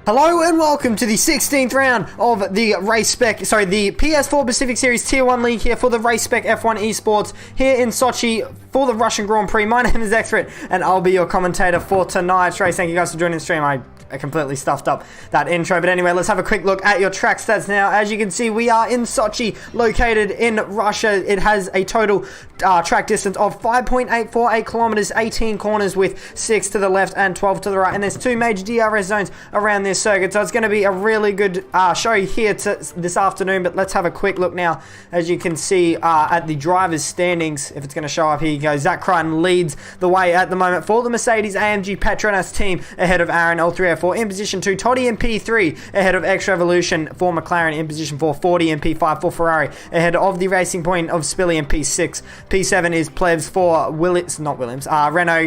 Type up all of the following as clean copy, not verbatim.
Hello and welcome to the 16th round of the the PS4 Pacific Series Tier 1 League here for the Race Spec F1 Esports here in Sochi for the Russian Grand Prix. My name is Xrit and I'll be your commentator for tonight's race. Thank you guys for joining the stream. I completely stuffed up that intro, but anyway, let's have a quick look at your track stats now. As you can see, we are in Sochi, located in Russia. It has a total track distance of 5.848 kilometers, 18 corners with 6 to the left and 12 to the right, and there's 2 major DRS zones around this circuit, so it's going to be a really good show here this afternoon. But let's have a quick look now. As you can see at the drivers' standings, if it's going to show up, here you go. Zach Crichton leads the way at the moment for the Mercedes AMG Petronas team, ahead of Aaron L304 in position 2, Toddy in P3 ahead of X Revolution for McLaren in position 4, 40 in P5 for Ferrari ahead of the Racing Point of Spilly in P6. P7 is Plebs for Renault,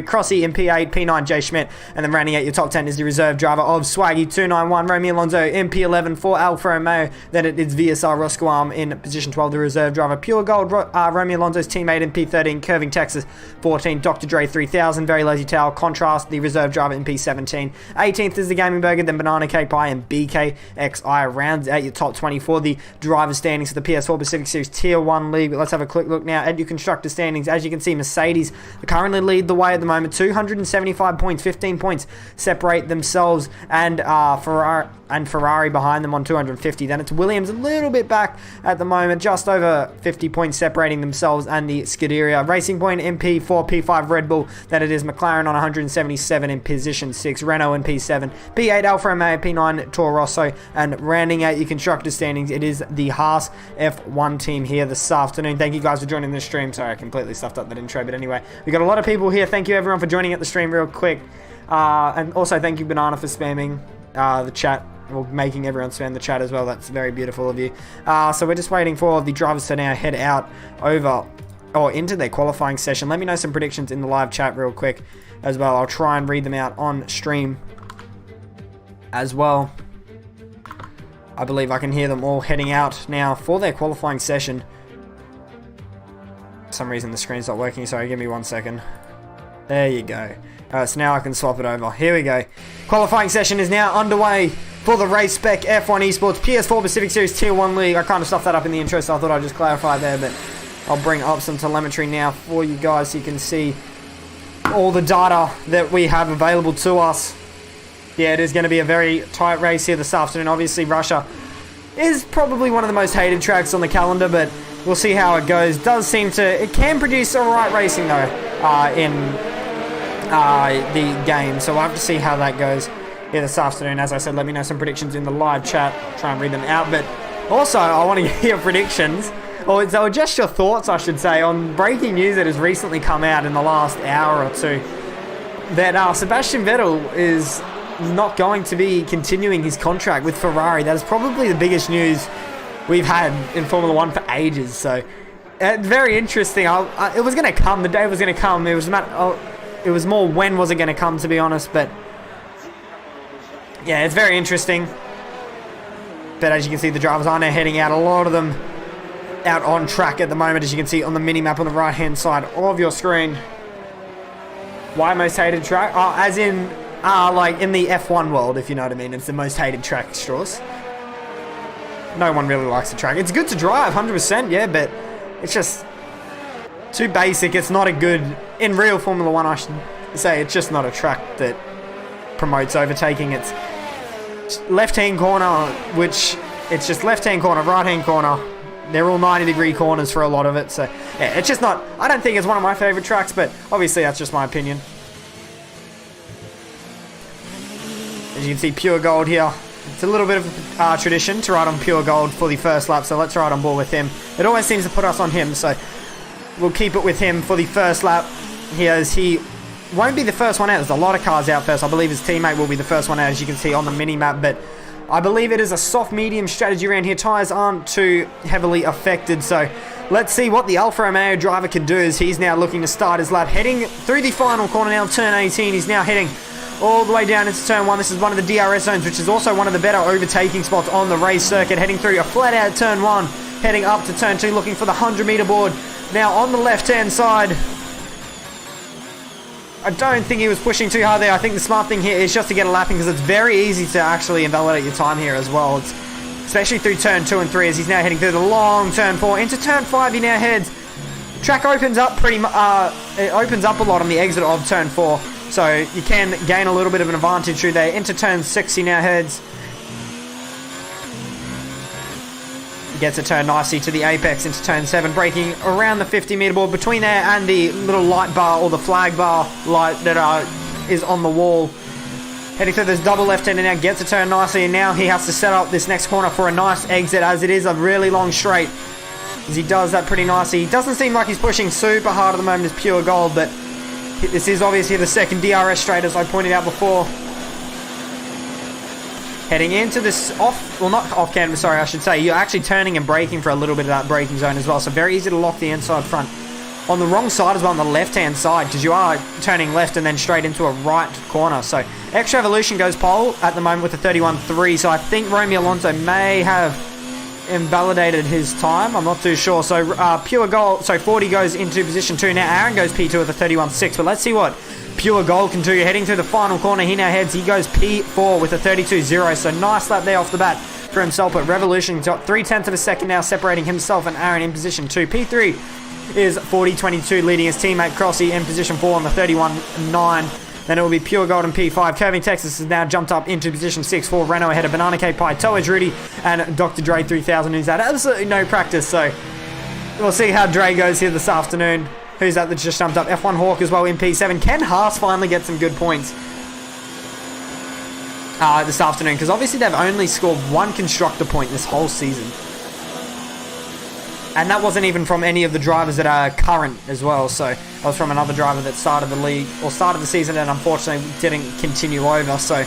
Crossy in P8, P9 Jay Schmidt, and then rounding out your top 10 is the reserve driver of Swaggy 291 Romy Alonso in P11 for Alfa Romeo. Then it is VSR Roscoe in position 12, the reserve driver. Pure Gold Romy Alonso's teammate in P13, Curving Texas 14, Dr. Dre 3000, Very Lazy Tower, Contrast, the reserve driver in P17. 18th is the Gaming Burger, then Banana Cake Pie and BKXI rounds out your top 20 for the driver standings for the PS4 Pacific Series Tier 1 League. But let's have a quick look now at your constructor standings. As you can see, Mercedes currently lead the way at the moment, 275 points, 15 points separate themselves and Ferrari behind them on 250. Then it's Williams a little bit back at the moment, just over 50 points separating themselves and the Scuderia. Racing Point in P4, P5 Red Bull. Then it is McLaren on 177 in position 6, Renault in P7, P8 Alfa Romeo, P9 Toro Rosso, and rounding out your constructor standings, it is the Haas F1 team here this afternoon. Thank you guys for joining the stream. Sorry, I completely stuffed up that intro, but anyway, we got a lot of people here. Thank you everyone for joining at the stream real quick. And also thank you Banana for spamming the chat, or making everyone spam the chat as well. That's very beautiful of you. So we're just waiting for the drivers to now head out over or into their qualifying session. Let me know some predictions in the live chat real quick as well. I'll try and read them out on stream as well. I believe I can hear them all heading out now for their qualifying session. For some reason the screen's not working, sorry, give me 1 second. There you go. Alright, so now I can swap it over. Here we go. Qualifying session is now underway for the Race Spec F1 Esports PS4 Pacific Series Tier 1 League. I kind of stuffed that up in the intro, so I thought I'd just clarify there, but I'll bring up some telemetry now for you guys so you can see all the data that we have available to us. Yeah, it is going to be a very tight race here this afternoon. Obviously, Russia is probably one of the most hated tracks on the calendar, but we'll see how it goes. It can produce alright racing though in the game, so we'll have to see how that goes here this afternoon. As I said, let me know some predictions in the live chat. Try and read them out, but also I want to hear predictions, or just your thoughts, I should say, on breaking news that has recently come out in the last hour or two, that Sebastian Vettel is not going to be continuing his contract with Ferrari. That is probably the biggest news we've had in Formula 1 for ages, so very interesting. It was going to come, the day was going to come. It was more when was it going to come, to be honest, but yeah, it's very interesting. But as you can see, the drivers are now heading out, a lot of them out on track at the moment, as you can see on the mini-map on the right-hand side of your screen. Why most hated track? As in, like in the F1 world, if you know what I mean. It's the most hated track, Strauss. No one really likes the track. It's good to drive, 100%, yeah, but it's just too basic. It's not a good, in real Formula 1, I should say, it's just not a track that promotes overtaking. It's left-hand corner, which it's just left-hand corner, right-hand corner. They're all 90-degree corners for a lot of it, so yeah, it's just not, I don't think it's one of my favorite tracks, but obviously that's just my opinion. As you can see, Pure Gold here. It's a little bit of tradition to ride on Pure Gold for the first lap, so let's ride on board with him. It always seems to put us on him, so we'll keep it with him for the first lap here, as he won't be the first one out. There's a lot of cars out first. I believe his teammate will be the first one out, as you can see on the mini-map, but I believe it is a soft-medium strategy around here. Tyres aren't too heavily affected, so let's see what the Alfa Romeo driver can do, as he's now looking to start his lap. Heading through the final corner now, turn 18. He's now heading all the way down into turn 1. This is one of the DRS zones, which is also one of the better overtaking spots on the race circuit. Heading through a flat-out turn 1, heading up to turn 2, looking for the 100-meter board. Now on the left-hand side, I don't think he was pushing too hard there. I think the smart thing here is just to get a lap in because it's very easy to actually invalidate your time here as well. It's, especially through turn 2 and 3 as he's now heading through the long turn 4. Into turn 5 he now heads. Track opens up it opens up a lot on the exit of turn 4. So you can gain a little bit of an advantage through there. Into turn 6 he now heads. He gets a turn nicely to the apex into turn 7, braking around the 50-meter board between there and the little light bar or the flag bar light that is on the wall. Heading through this double left-hander now, gets a turn nicely, and now he has to set up this next corner for a nice exit as it is a really long straight. As he does that pretty nicely. He doesn't seem like he's pushing super hard at the moment, it's pure gold, but this is obviously the second DRS straight as I pointed out before. Heading into this not off camber, sorry, I should say. You're actually turning and braking for a little bit of that braking zone as well, so very easy to lock the inside front. On the wrong side as well, on the left-hand side, because you are turning left and then straight into a right corner. So, Extra Evolution goes pole at the moment with a 31.3, so I think Romeo Alonso may have invalidated his time. I'm not too sure. So, Pure Gold, so 40 goes into position 2. Now, Aaron goes P2 with a 31.6, but let's see what Pure Gold can do. Heading through the final corner, he now heads. He goes P4 with a 32.0, so nice lap there off the bat for himself, but Revolution's got 0.3 of a second now, separating himself and Aaron in position 2. P3 is 40.22, leading his teammate Crossy in position 4 on the 31.9. Then it will be Pure Gold and P5. Curving Texas has now jumped up into position 6 for Renault ahead of Banana Cake Pie, Toage Rudy, and Dr. Dre 3000, who's had absolutely no practice. So we'll see how Dre goes here this afternoon. Who's that that's just jumped up? F1 Hawk as well in P7. Can Haas finally get some good points this afternoon? Because obviously they've only scored 1 constructor point this whole season. And that wasn't even from any of the drivers that are current as well. So that was from another driver that started the league or started the season and unfortunately didn't continue over. So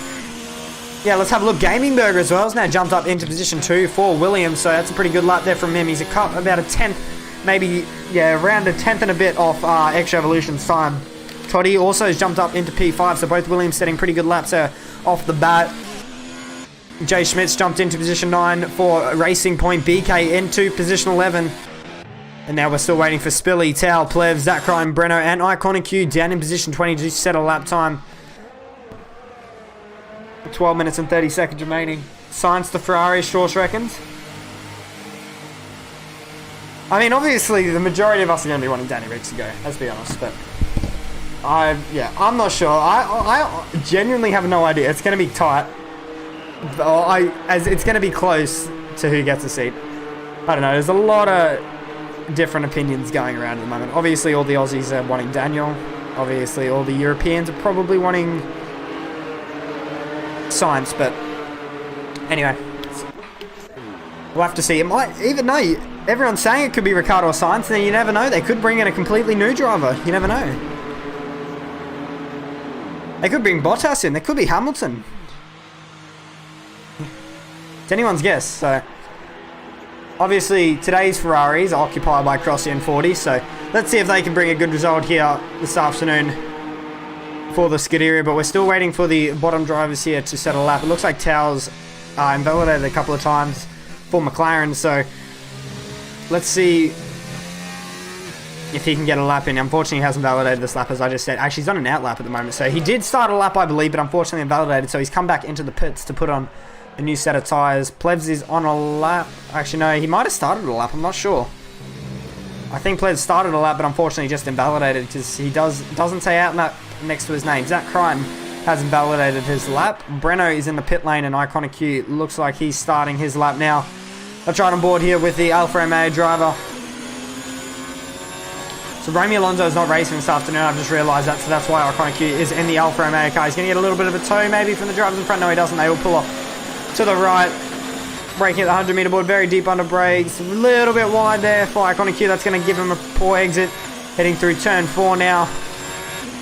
yeah, let's have a look. Gaming Burger as well has now jumped up into position 2 for Williams. So that's a pretty good lap there from him. He's about a 10th, maybe, yeah, around a 10th and a bit off Extra Evolution's time. Toddy also has jumped up into P5. So both Williams setting pretty good laps there off the bat. Jay Schmidt's jumped into position 9 for Racing Point. BK into position 11. And now we're still waiting for Spilly, Tao, Plev, Zach Ryan, Breno, and Iconic Q down in position 20 to set a lap time. 12 minutes and 30 seconds remaining. Science to Ferrari, Strauss reckons. I mean, obviously, the majority of us are going to be wanting Danny Ricks to go, let's be honest. But I'm not sure. I genuinely have no idea. It's going to be tight. As it's going to be close to who gets a seat. I don't know. There's a lot of different opinions going around at the moment. Obviously, all the Aussies are wanting Daniel. Obviously, all the Europeans are probably wanting Sainz. But anyway, we'll have to see. It might even know. Everyone's saying it could be Ricciardo or Sainz, and then you never know. They could bring in a completely new driver. You never know. They could bring Bottas in. They could be Hamilton. It's anyone's guess. So obviously today's Ferraris are occupied by Crossy and 40, so let's see if they can bring a good result here this afternoon for the Scuderia, but we're still waiting for the bottom drivers here to set a lap. It looks like Tao's invalidated a couple of times for McLaren, so let's see if he can get a lap in. Unfortunately, he hasn't validated this lap, as I just said. Actually, he's on an out lap at the moment, so he did start a lap, I believe, but unfortunately invalidated, so he's come back into the pits to put on a new set of tyres. Plebs is on a lap. Actually, no, he might have started a lap. I'm not sure. I think Plebs started a lap, but unfortunately just invalidated because he doesn't say out next to his name. Zach Crime has invalidated his lap. Breno is in the pit lane, and Iconic Q looks like he's starting his lap now. Let's ride on board here with the Alfa Romeo driver. So Romeo Alonso is not racing this afternoon. I've just realised that, so that's why Iconic Q is in the Alfa Romeo car. He's going to get a little bit of a tow maybe from the drivers in front. No, he doesn't. They will pull off to the right, braking at the 100 meter board, very deep under brakes, a little bit wide there for Iconic Q. That's going to give him a poor exit, heading through turn 4 now.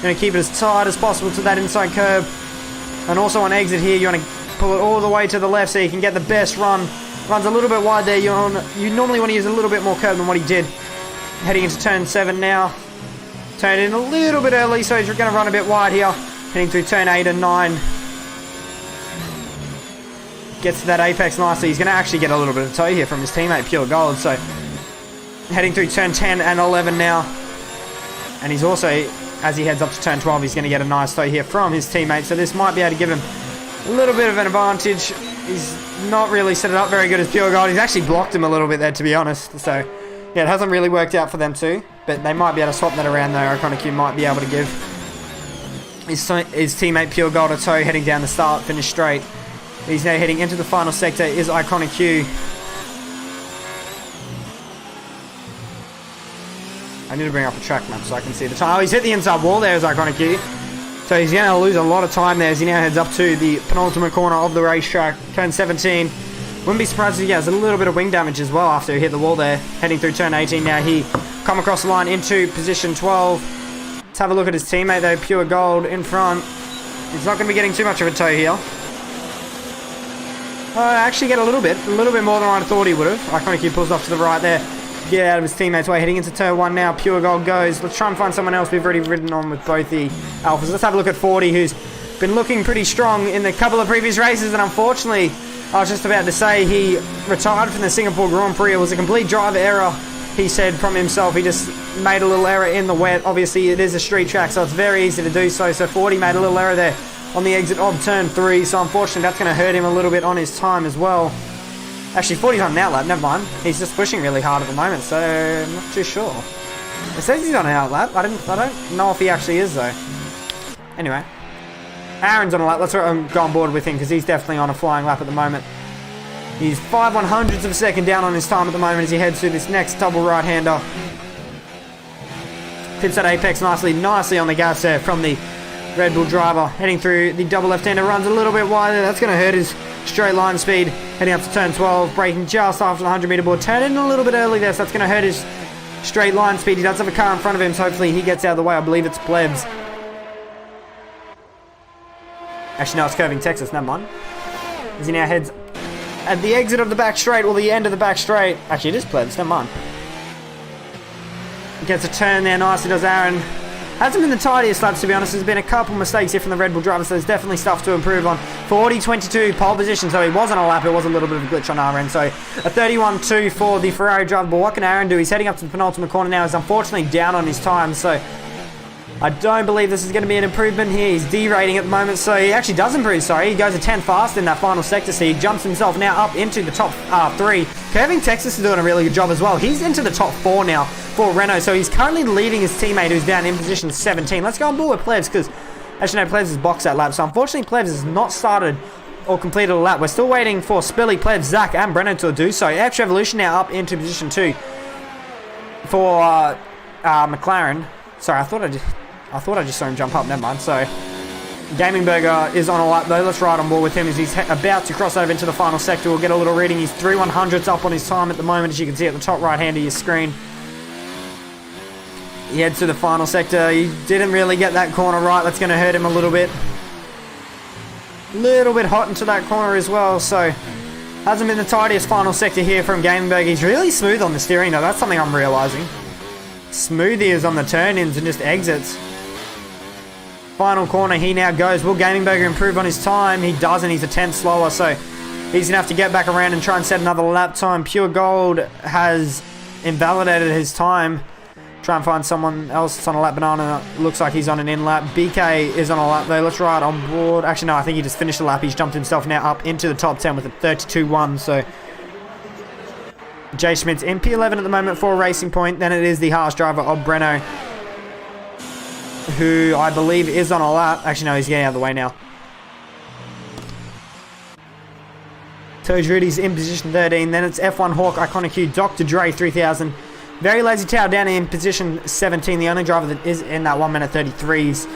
Going to keep it as tight as possible to that inside curb, and also on exit here you want to pull it all the way to the left so you can get the best run. Runs a little bit wide there. You normally want to use a little bit more curb than what he did. Heading into turn 7 now, turned in a little bit early, so he's going to run a bit wide here, heading through turn 8 and 9. Gets to that apex nicely. He's going to actually get a little bit of tow here from his teammate Pure Gold. So heading through turn 10 and 11 now. And he's also as he heads up to turn 12, he's going to get a nice tow here from his teammate. So this might be able to give him a little bit of an advantage. He's not really set it up very good as Pure Gold. He's actually blocked him a little bit there, to be honest. So, yeah, it hasn't really worked out for them too. But they might be able to swap that around though. Iconic Q might be able to give his teammate Pure Gold a tow heading down the start, finish straight. He's now heading into the final sector, is Iconic Q. I need to bring up a track map so I can see the time. Oh, he's hit the inside wall there as Iconic Q. So he's going to lose a lot of time there as he now heads up to the penultimate corner of the racetrack, turn 17. Wouldn't be surprised if he has a little bit of wing damage as well after he hit the wall there. Heading through turn 18 now, he come across the line into position 12. Let's have a look at his teammate though, Pure Gold in front. He's not going to be getting too much of a tow here. Actually get a little bit more than I thought he would have. Iconic Q pulls off to the right there. Get out of his teammate's way, heading into turn 1 now. Pure Gold goes. Let's try and find someone else. We've already ridden on with both the Alphas. Let's have a look at 40, who's been looking pretty strong in the couple of previous races, and unfortunately, I was just about to say he retired from the Singapore Grand Prix. It was a complete driver error, he said from himself. He just made a little error in the wet. Obviously, it is a street track, so it's very easy to do so. So 40 made a little error there on the exit of turn 3, so unfortunately, that's going to hurt him a little bit on his time as well. Actually, 40's on an outlap, never mind. He's just pushing really hard at the moment, so I'm not too sure. It says he's on an outlap. I don't know if he actually is, though. Anyway. Aaron's on a lap. Let's go on board with him, because he's definitely on a flying lap at the moment. He's 5/100ths of a second down on his time at the moment as he heads through this next double right-hander. Pips that apex nicely on the gas there from the Red Bull driver. Heading through the double left-hander, runs a little bit wider. That's going to hurt his straight line speed. Heading up to turn 12, braking just after the 100 meter board. Turning a little bit early there, so that's going to hurt his straight line speed. He does have a car in front of him, so hopefully he gets out of the way. I believe it's Plebs. Actually, no, it's Curving Texas, never mind. As he now heads at the exit of the back straight, or the end of the back straight. Actually, it is Plebs, never mind. Gets a turn there, nicely does Aaron. Hasn't been the tidiest laps, to be honest. There's been a couple mistakes here from the Red Bull driver, so there's definitely stuff to improve on. 40-22 pole position, so he was on a lap. It was a little bit of a glitch on our end. So a 31-2 for the Ferrari driver. But what can Aaron do? He's heading up to the penultimate corner now. He's unfortunately down on his time, so I don't believe this is going to be an improvement here. He's derating at the moment, so he actually does improve, sorry. He goes a 10 fast in that final sector, so he jumps himself now up into the top 3. Curving Texas is doing a really good job as well. He's into the top 4 now for Renault, so he's currently leading his teammate who's down in position 17. Let's go on board with Plebs, because actually no, Plebs has boxed that lap, so unfortunately Plebs has not started or completed a lap. We're still waiting for Spilly, Plebs, Zach, and Brennan to do so. Extra Evolution now up into position 2 for McLaren. Sorry, I thought I just saw him jump up, never mind. So, Gaming Burger is on a lap though. Let's ride on board with him as he's about to cross over into the final sector. We'll get a little reading. He's 3/100ths up on his time at the moment, as you can see at the top right hand of your screen. He heads to the final sector. He didn't really get that corner right. That's going to hurt him a little bit. Little bit hot into that corner as well. So, hasn't been the tidiest final sector here from Gaming Burger. He's really smooth on the steering though. That's something I'm realizing. Smooth he is on the turn-ins and just exits. Final corner, he now goes. Will Gaming Burger improve on his time? He doesn't. He's a 10th slower, so he's going to have to get back around and try and set another lap time. Pure Gold has invalidated his time. Try and find someone else that's on a lap banana. Looks like he's on an in-lap. BK is on a lap though. Let's ride on board. Actually, no, I think he just finished the lap. He's jumped himself now up into the top 10 with a 32-1, so Jay Schmidt's in P11 at the moment for a Racing Point. Then it is the Haas driver of Breno, who I believe is on a lap. Actually, no, he's getting out of the way now. Toge Rudy's in position 13. Then it's F1 Hawk, Iconic Q, Dr. Dre 3000. Very Lazy Tower down in position 17. The only driver that is in that 1 minute 33s.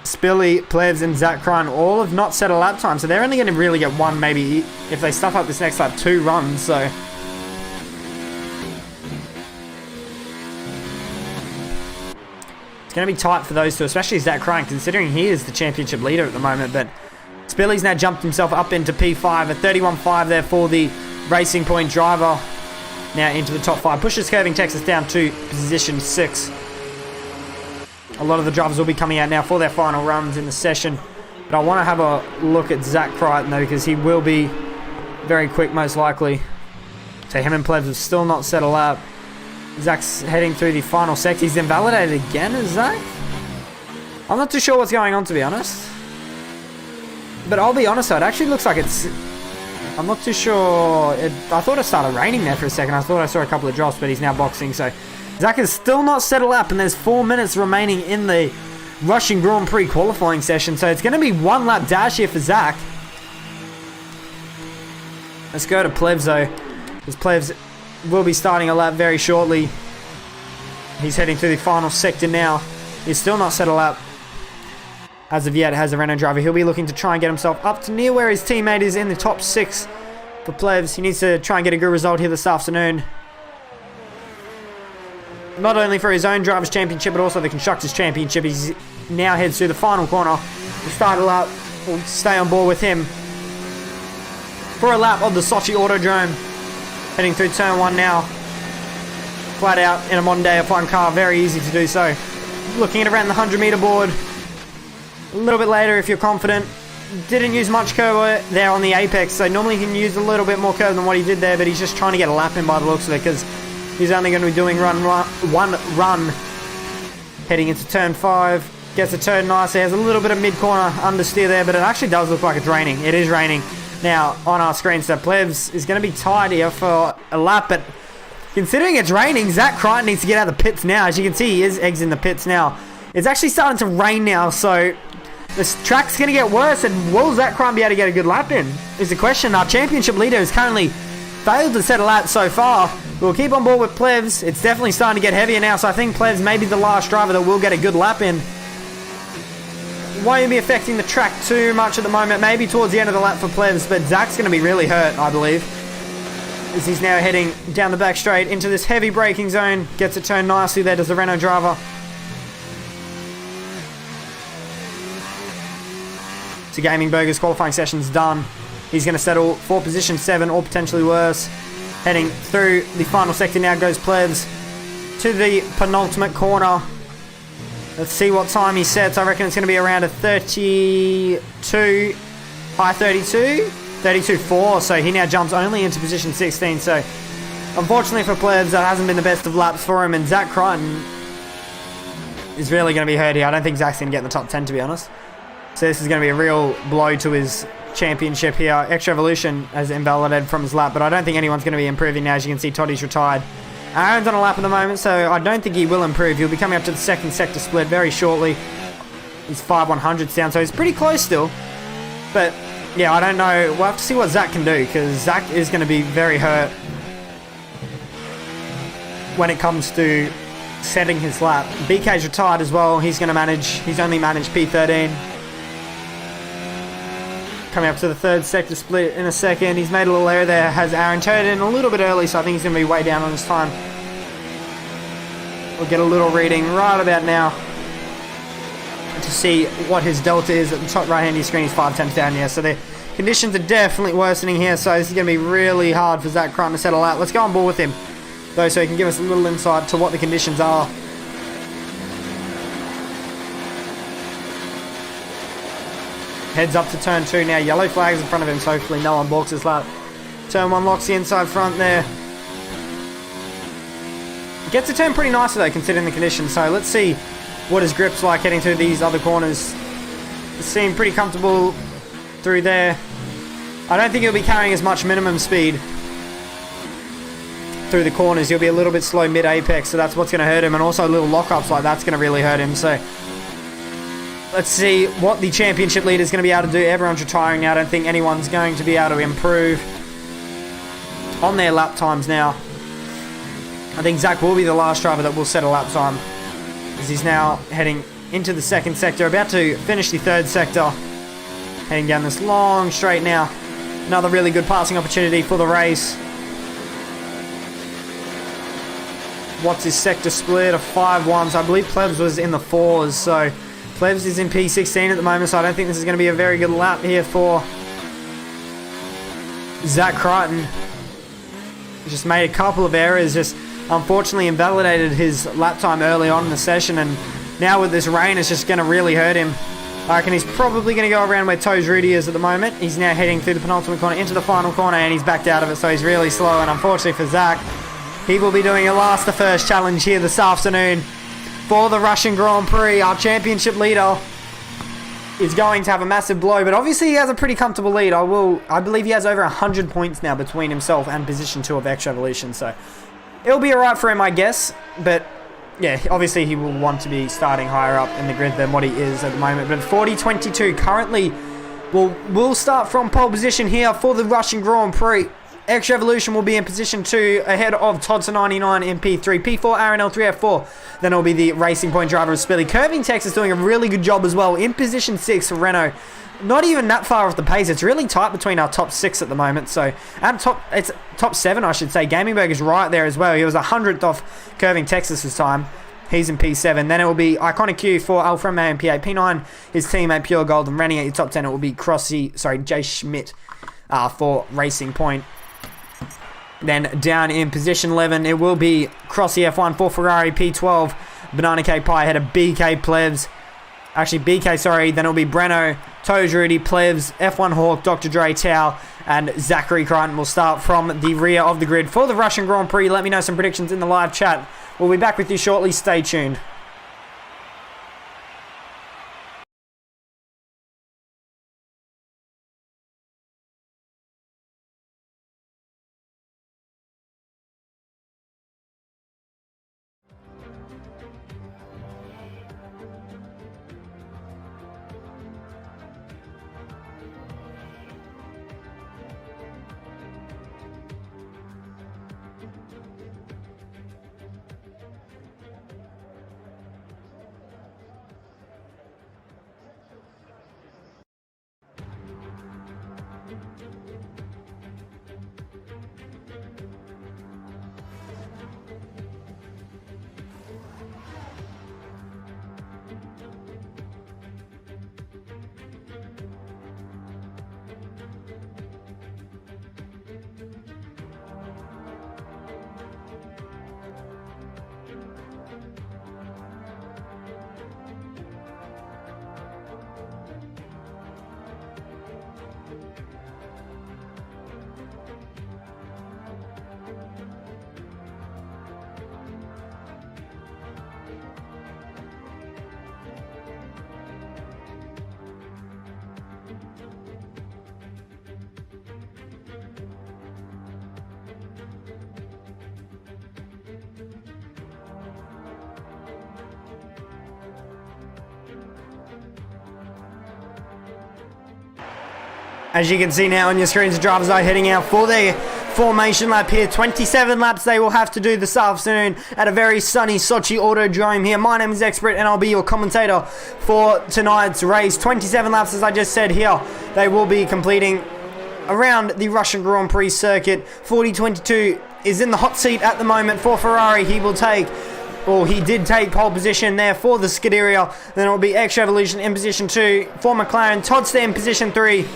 Spilly, Plebs, and Zach Crine all have not set a lap time. So they're only going to really get one, maybe, if they stuff up this next lap, 2 runs. So it's going to be tight for those two, especially Zach Crine, considering he is the championship leader at the moment. But Spilly's now jumped himself up into P5, a 31.5 there for the Racing Point driver. Now into the top 5. Pushes Curving Texas down to position 6. A lot of the drivers will be coming out now for their final runs in the session. But I want to have a look at Zach Crichton though, because he will be very quick most likely. So him and Plebs have still not set a lap. Zach's heading through the final sector. He's invalidated again, is Zach? I'm not too sure what's going on, to be honest. But I'll be honest, though, it actually looks like it's... I'm not too sure. I thought it started raining there for a second. I thought I saw a couple of drops, but he's now boxing. So Zach has still not settled up, and there's 4 minutes remaining in the Russian Grand Prix qualifying session. So it's going to be one lap dash here for Zach. Let's go to Plevs, though, because Plevs will be starting a lap very shortly. He's heading through the final sector now. He's still not settled up. As of yet, has a Renault driver. He'll be looking to try and get himself up to near where his teammate is in the top 6 for Plevs. He needs to try and get a good result here this afternoon. Not only for his own Drivers' Championship, but also the Constructors' Championship. He now heads through the final corner. The start lap will stay on board with him for a lap of the Sochi Autodrome. Heading through turn 1 now. Flat out in a modern day F1 car. Very easy to do so. Looking at around the 100-meter board. A little bit later if you're confident. Didn't use much curve there on the apex, so normally he can use a little bit more curve than what he did there, but he's just trying to get a lap in by the looks of it, because he's only going to be doing one run heading into turn 5. Gets a turn nicely, has a little bit of mid-corner understeer there, but it actually does look like it's raining. It is raining now on our screen, so Plevs is going to be tied here for a lap, but considering it's raining, Zach Crichton needs to get out of the pits now. As you can see, he is exiting the pits now. It's actually starting to rain now, so this track's going to get worse, and will Zach Crichton be able to get a good lap in? Is the question. Our championship leader has currently failed to set a lap so far. We'll keep on board with Plevs. It's definitely starting to get heavier now, so I think Plevs may be the last driver that will get a good lap in. Won't be affecting the track too much at the moment, maybe towards the end of the lap for Plevs, but Zach's going to be really hurt, I believe, as he's now heading down the back straight into this heavy braking zone. Gets a turn nicely there, does the Renault driver. So Gaming Burger's qualifying session's done. He's going to settle for position 7 or potentially worse. Heading through the final sector now goes Plevs to the penultimate corner. Let's see what time he sets. I reckon it's going to be around a 32, high 32, 32.4. So he now jumps only into position 16. So unfortunately for Plevs, that hasn't been the best of laps for him. And Zach Crichton is really going to be hurt here. I don't think Zach's going to get in the top 10, to be honest. So this is going to be a real blow to his championship here. Extra Evolution has invalidated from his lap, but I don't think anyone's going to be improving now. As you can see, Toddy's retired. Aaron's on a lap at the moment, so I don't think he will improve. He'll be coming up to the second sector split very shortly. He's 5/100ths down, so he's pretty close still. But yeah, I don't know. We'll have to see what Zach can do, because Zach is going to be very hurt when it comes to setting his lap. BK's retired as well. He's going to manage. He's only managed P13. Coming up to the third sector split in a second. He's made a little error there. Has Aaron turned in a little bit early, so I think he's going to be way down on his time. We'll get a little reading right about now to see what his delta is at the top right hand of your screen. He's 5/10 down here, so the conditions are definitely worsening here, so this is going to be really hard for Zach Crichton to settle out. Let's go on board with him, though, so he can give us a little insight to what the conditions are. Heads up to turn 2 now. Yellow flags in front of him, so hopefully no one balks his lap. Turn 1 locks the inside front there. Gets a turn pretty nicely though, considering the conditions. So let's see what his grip's like heading through these other corners. Seem pretty comfortable through there. I don't think he'll be carrying as much minimum speed through the corners. He'll be a little bit slow mid-apex, so that's what's going to hurt him. And also little lockups like that's going to really hurt him. So let's see what the championship leader is going to be able to do. Everyone's retiring now. I don't think anyone's going to be able to improve on their lap times now. I think Zach will be the last driver that will set a lap time, as he's now heading into the second sector, about to finish the third sector. Heading down this long straight now. Another really good passing opportunity for the race. What's his sector split? A 5-1. So I believe Plebs was in the 4s, so Plebs is in P16 at the moment, so I don't think this is going to be a very good lap here for Zach Crichton. He just made a couple of errors, just unfortunately invalidated his lap time early on in the session, and now with this rain it's just going to really hurt him. I reckon he's probably going to go around where Toes Rudy is at the moment. He's now heading through the penultimate corner into the final corner, and he's backed out of it, so he's really slow, and unfortunately for Zach, he will be doing a last to first challenge here this afternoon for the Russian Grand Prix. Our championship leader is going to have a massive blow, but obviously he has a pretty comfortable lead. I believe he has over 100 points now between himself and position 2 of Extra Evolution, so it'll be alright for him, I guess. But yeah, obviously he will want to be starting higher up in the grid than what he is at the moment. But 40-22 currently will start from pole position here for the Russian Grand Prix. Extra Evolution will be in position 2 ahead of Toddson99 in P3. P4, RNL3F4. Then it'll be the Racing Point driver of Spilly. Curving Texas doing a really good job as well in position 6 for Renault. Not even that far off the pace. It's really tight between our top 6 at the moment. So, it's top 7, I should say. Gamingberg is right there as well. He was 100th off Curving Texas's time. He's in P7. Then it will be Iconic Q for Alfred May in P8. P9, his teammate Pure Gold. And running at your top 10, it will be Jay Schmidt for Racing Point. Then down in position 11, it will be Crossy F1 for Ferrari. P12, Banana Cake Pie ahead of BK Plebs. Actually, BK, sorry. Then it'll be Breno, Toes Rudy, Plebs, F1 Hawk, Dr. Dre, Tao, and Zachary Crichton will start from the rear of the grid for the Russian Grand Prix. Let me know some predictions in the live chat. We'll be back with you shortly. Stay tuned. As you can see now on your screens, the drivers are heading out for their formation lap here. 27 laps they will have to do this afternoon at a very sunny Sochi Autodrome here. My name is Expert and I'll be your commentator for tonight's race. 27 laps, as I just said here, they will be completing around the Russian Grand Prix circuit. 40-22 is in the hot seat at the moment for Ferrari. He did take pole position there for the Scuderia. Then it will be Extra Evolution in position 2 for McLaren. Toddster in position 3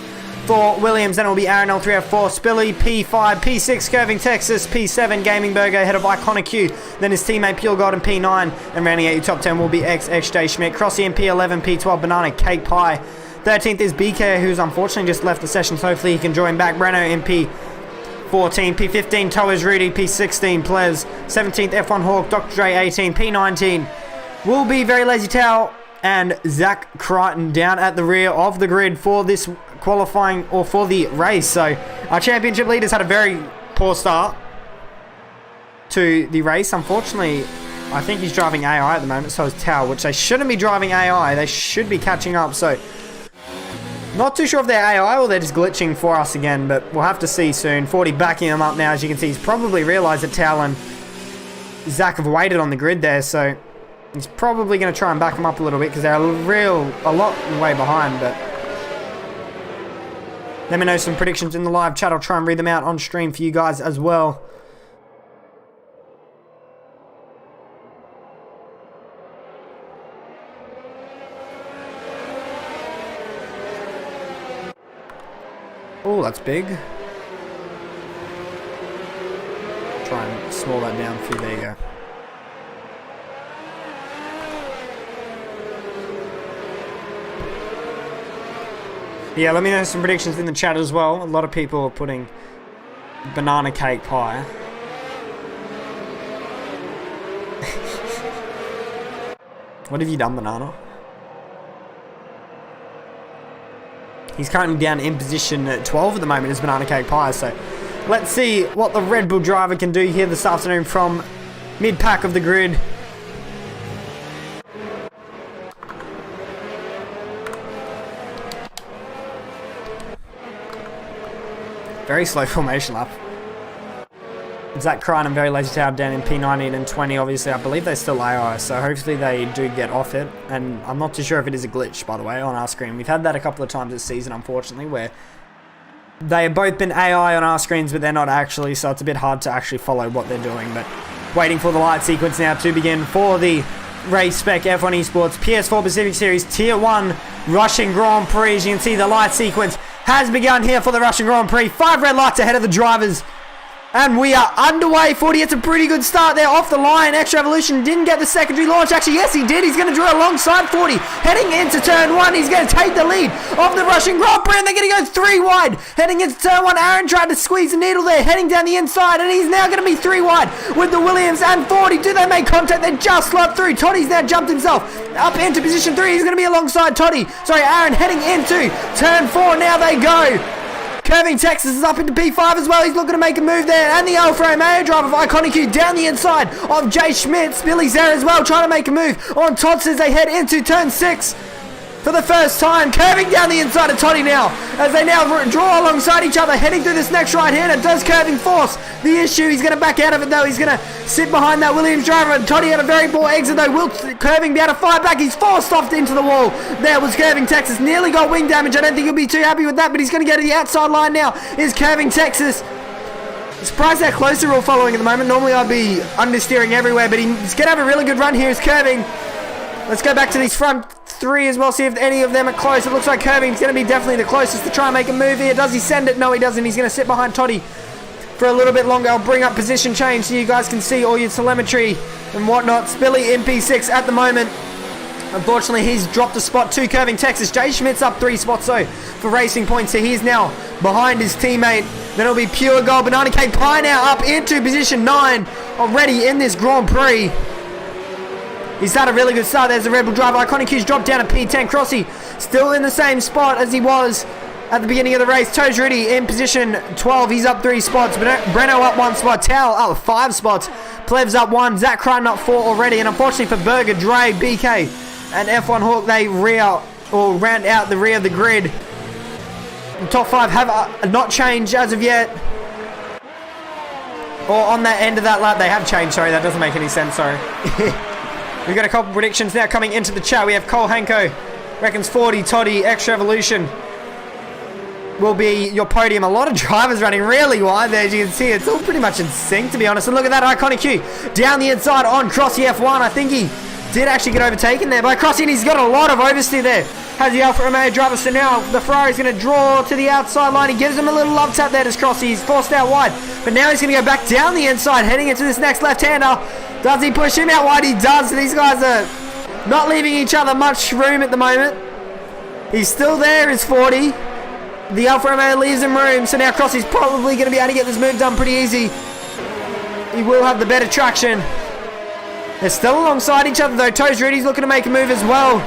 for Williams. Then it will be Aaron L3F4, Spilly, P5, P6, Curving Texas, P7, Gaming Burger ahead of Iconic Q. Then his teammate Pure Gold in P9. And rounding out your top 10 will be XJ Schmidt, Crossy in P11, P12, Banana Cake Pie. 13th is BK, who's unfortunately just left the session, so hopefully he can join back. Breno in P14, P15, Toes Rudy, P16, Plez. 17th, F1 Hawk, Dr. Dre 18, P19 will be Very Lazy Towel and Zach Crichton down at the rear of the grid for this qualifying or for the race. So our championship leaders had a very poor start to the race. Unfortunately, I think he's driving AI at the moment, so is Tao, which they shouldn't be driving AI. They should be catching up. So not too sure if they're AI or they're just glitching for us again, but we'll have to see soon. 40 backing him up now. As you can see, he's probably realized that Tao and Zach have waited on the grid there, so he's probably going to try and back him up a little bit because they're a lot way behind. But let me know some predictions in the live chat. I'll try and read them out on stream for you guys as well. Oh, that's big. Try and slow that down for you. There you go. Yeah, let me know some predictions in the chat as well. A lot of people are putting Banana Cake Pie. What have you done, Banana? He's currently down in position 12 at the moment as Banana Cake Pie, so let's see what the Red Bull driver can do here this afternoon from mid-pack of the grid. Very slow formation lap. Zach Cryan and Very Lazy Tab down in P19 and 20. Obviously, I believe they're still AI, so hopefully they do get off it. And I'm not too sure if it is a glitch, by the way, on our screen. We've had that a couple of times this season, unfortunately, where they have both been AI on our screens, but they're not actually, so it's a bit hard to actually follow what they're doing. But waiting for the light sequence now to begin for the Race Spec F1 Esports PS4 Pacific Series Tier 1 Russian Grand Prix. As you can see, the light sequence has begun here for the Russian Grand Prix. 5 red lights ahead of the drivers. And we are underway. 40, it's a pretty good start there off the line. Extra Evolution didn't get the secondary launch. Actually, yes, he did. He's going to draw alongside 40. Heading into turn 1, he's going to take the lead of the Russian Grand Prix, and they're going to go 3 wide. Heading into turn 1, Aaron tried to squeeze the needle there, heading down the inside, and he's now going to be 3 wide with the Williams and 40. Do they make contact? They just slot through. Toddy's now jumped himself up into position 3. He's going to be alongside Toddy. Sorry, Aaron heading into turn 4. Now they go. Curving Texas is up into P5 as well. He's looking to make a move there. And the Alfa Romeo driver of Iconic Q down the inside of Jay Schmitz. Billy's there as well, trying to make a move on Tots as they head into turn 6. For the first time, curving down the inside of Toddy now, as they now draw alongside each other, heading through this next right-hander. Does Curving force the issue? He's going to back out of it though. He's going to sit behind that Williams driver, and Toddy had a very poor exit though. Will Curving be able to fire back? He's forced off into the wall. There was Curving Texas, nearly got wing damage. I don't think he'll be too happy with that, but he's going to go to the outside line now. Is Curving Texas. Surprised how close they're all following at the moment. Normally I'd be understeering everywhere, but he's going to have a really good run here. Is Curving. Let's go back to these front 3 as well, see if any of them are close. It looks like Curving's going to be definitely the closest to try and make a move here. Does he send it? No, he doesn't. He's going to sit behind Toddy for a little bit longer. I'll bring up position change so you guys can see all your telemetry and whatnot. Spilly in P6 at the moment. Unfortunately, he's dropped a spot to Curving Texas. Jay Schmidt's up 3 spots, so for racing points, so he's now behind his teammate. Then it'll be Pure Gold. Banana Cake Pie now up into position 9 already in this Grand Prix. He's had a really good start. There's the Red Bull driver. Iconic Q's dropped down to P10. Crossy still in the same spot as he was at the beginning of the race. Toes Rudy in position 12. He's up 3 spots. Breno up 1 spot. Tao up 5 spots. Plevs up 1. Zach Crime up 4 already. And unfortunately for Berger, Dre, BK, and F1 Hawk, they round out the rear of the grid. The top 5 have not changed as of yet. Or on that end of that lap, they have changed. Sorry, that doesn't make any sense. Sorry. We've got a couple predictions now coming into the chat. We have Cole Hanko, reckons 40, Toddy, Extra Evolution will be your podium. A lot of drivers running really wide there, as you can see. It's all pretty much in sync, to be honest. And look at that Iconic Q down the inside on Crossy F1. I think he did actually get overtaken there by Crossy, and he's got a lot of oversteer there. Has the Alfa Romeo driver, so now the Ferrari's going to draw to the outside line. He gives him a little love tap there to Crossy. He's forced out wide, but now he's going to go back down the inside, heading into this next left-hander. Does he push him out wide? He does. These guys are not leaving each other much room at the moment. He's still there, is 40. The Alfa Romeo leaves him room, so now Crossy's probably going to be able to get this move done pretty easy. He will have the better traction. They're still alongside each other though. Toes Rudy's looking to make a move as well.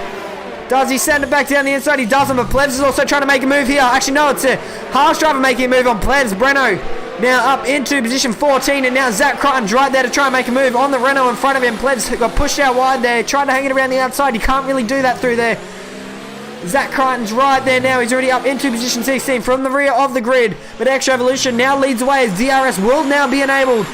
Does he send it back down the inside? He doesn't, but Plebs is also trying to make a move here. Actually, no, it's a Haas driver making a move on Plebs. Breno now up into position 14, and now Zach Crichton's right there to try and make a move on the Renault in front of him. Plebs got pushed out wide there, tried to hang it around the outside. You can't really do that through there. Zach Crichton's right there now. He's already up into position 16 from the rear of the grid. But Extra Evolution now leads away as DRS will now be enabled.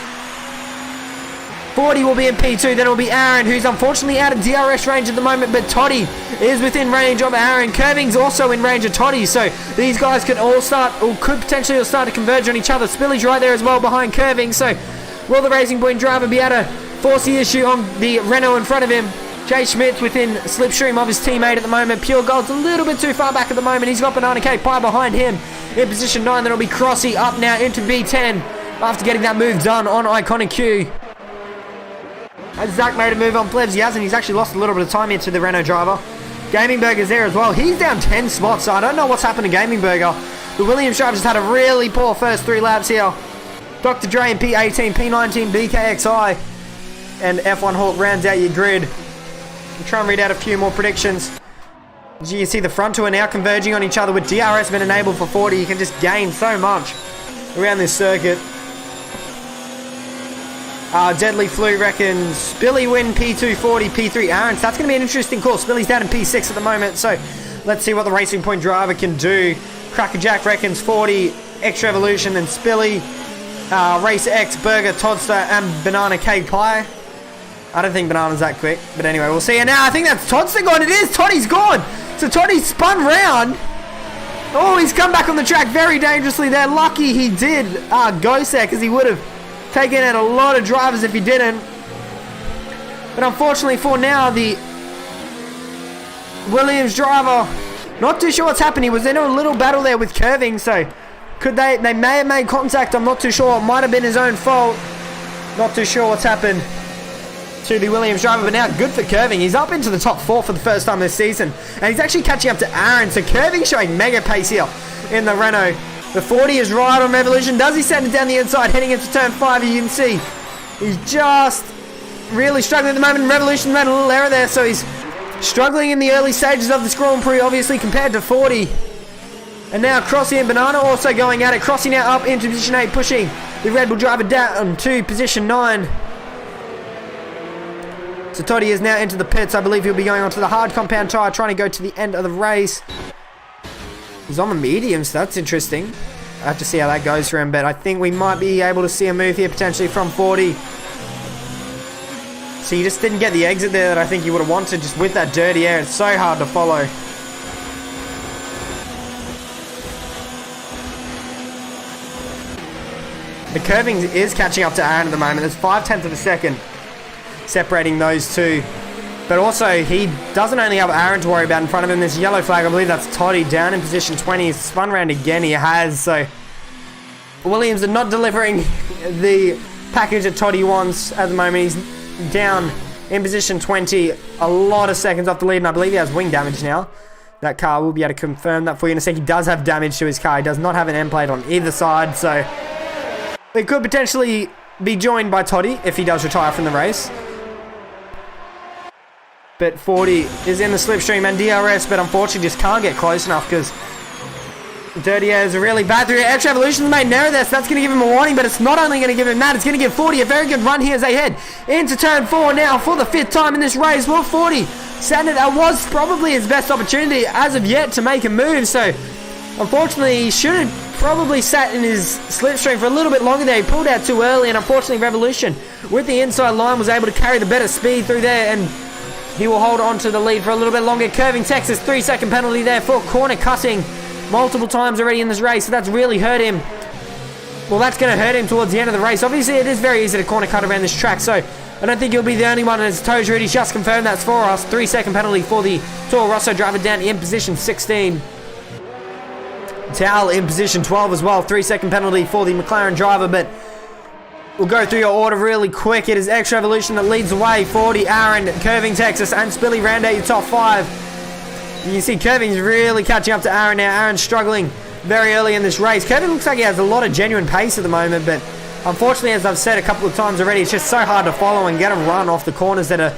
40 will be in P2, then it will be Aaron, who's unfortunately out of DRS range at the moment, but Toddy is within range of Aaron. Curving's also in range of Toddy, so these guys could all start, or could potentially all start to converge on each other. Spilly's right there as well behind Curving, so will the Racing Point driver be able to force the issue on the Renault in front of him? Jay Schmidt within slipstream of his teammate at the moment. Pure Gold's a little bit too far back at the moment. He's got Banana Cake Pie behind him in position 9. Then it'll be Crossy up now into B10 after getting that move done on Iconic Q. Has Zach made a move on Plebs? He hasn't. He's actually lost a little bit of time here to the Renault driver. Gaming Burger's there as well. He's down 10 spots, so I don't know what's happened to Gaming Burger. The Williams driver's had a really poor first 3 laps here. Dr. Dre in P18, P19, BKXI, and F1 Hawk rounds out your grid. We'll try and read out a few more predictions. As you can see, the front two are now converging on each other. With DRS been enabled for 40, you can just gain so much around this circuit. Deadly Flu reckons Billy win P2 40, P3 Aaron. So that's going to be an interesting call. Billy's down in P6 at the moment, so let's see what the Racing Point driver can do. Crackerjack reckons 40, Extra Evolution, then Spilly, Race X, Burger, Toddster, and Banana Cake Pie. I don't think Banana's that quick, but anyway, we'll see. And now I think that's Toddster gone. It is. Toddy's gone. So Toddy spun round. Oh, he's come back on the track very dangerously there. Lucky he did go there, because he would have taken out a lot of drivers if he didn't. But unfortunately for now, the Williams driver, not too sure what's happened. He was in a little battle there with Curving, so they may have made contact. I'm not too sure. It might have been his own fault. Not too sure what's happened to the Williams driver, but now good for Curving. He's up into the top 4 for the first time this season, and he's actually catching up to Aaron. So Curving showing mega pace here in the Renault. The 40 is right on Revolution. Does he send it down the inside, heading into turn 5? You can see he's just really struggling at the moment. Revolution ran a little error there, so he's struggling in the early stages of this Grand Prix, obviously, compared to 40. And now Crossy and Banana also going at it. Crossy now up into position 8, pushing the Red Bull driver down to position 9. So Toddy is now into the pits. I believe he'll be going onto the hard compound tyre, trying to go to the end of the race. He's on the mediums, so that's interesting. I have to see how that goes for him, but I think we might be able to see a move here potentially from 40. So you just didn't get the exit there that I think you would have wanted, just with that dirty air. It's so hard to follow. The curving is catching up to Aaron at the moment. There's 5/10 of a second separating those two. But also, he doesn't only have Aaron to worry about in front of him. There's a yellow flag. I believe that's Toddy down in position 20. He's spun around again. He has. So Williams are not delivering the package that Toddy wants at the moment. He's down in position 20. A lot of seconds off the lead. And I believe he has wing damage now. That car will be able to confirm that for you in a sec. He does have damage to his car. He does not have an end plate on either side. So it could potentially be joined by Toddy if he does retire from the race. But 40 is in the slipstream and DRS, but unfortunately just can't get close enough because Dirty Air is really bad through. Extra Evolution's made an error there, so that's going to give him a warning, but it's not only going to give him that, it's going to give 40 a very good run here as they head into turn 4 now for the 5th time in this race. Well, 40 that was probably his best opportunity as of yet to make a move, so unfortunately he should have probably sat in his slipstream for a little bit longer there. He pulled out too early, and unfortunately Revolution with the inside line was able to carry the better speed through there, and he will hold on to the lead for a little bit longer. Curving Texas, 3-second penalty there for corner cutting multiple times already in this race, so that's really hurt him. Well, that's going to hurt him towards the end of the race. Obviously, it is very easy to corner cut around this track, so I don't think he'll be the only one, as Toes Rudy's just confirmed that's for us. 3-second penalty for the Toro Rosso driver down in position 16. Tal in position 12 as well. 3-second penalty for the McLaren driver, but we'll go through your order really quick. It is Extra Evolution that leads the way. 40, Aaron, Curving Texas, and Spilly round out your top 5. You can see Curving's really catching up to Aaron now. Aaron's struggling very early in this race. Curving looks like he has a lot of genuine pace at the moment, but unfortunately, as I've said a couple of times already, it's just so hard to follow and get a run off the corners that are,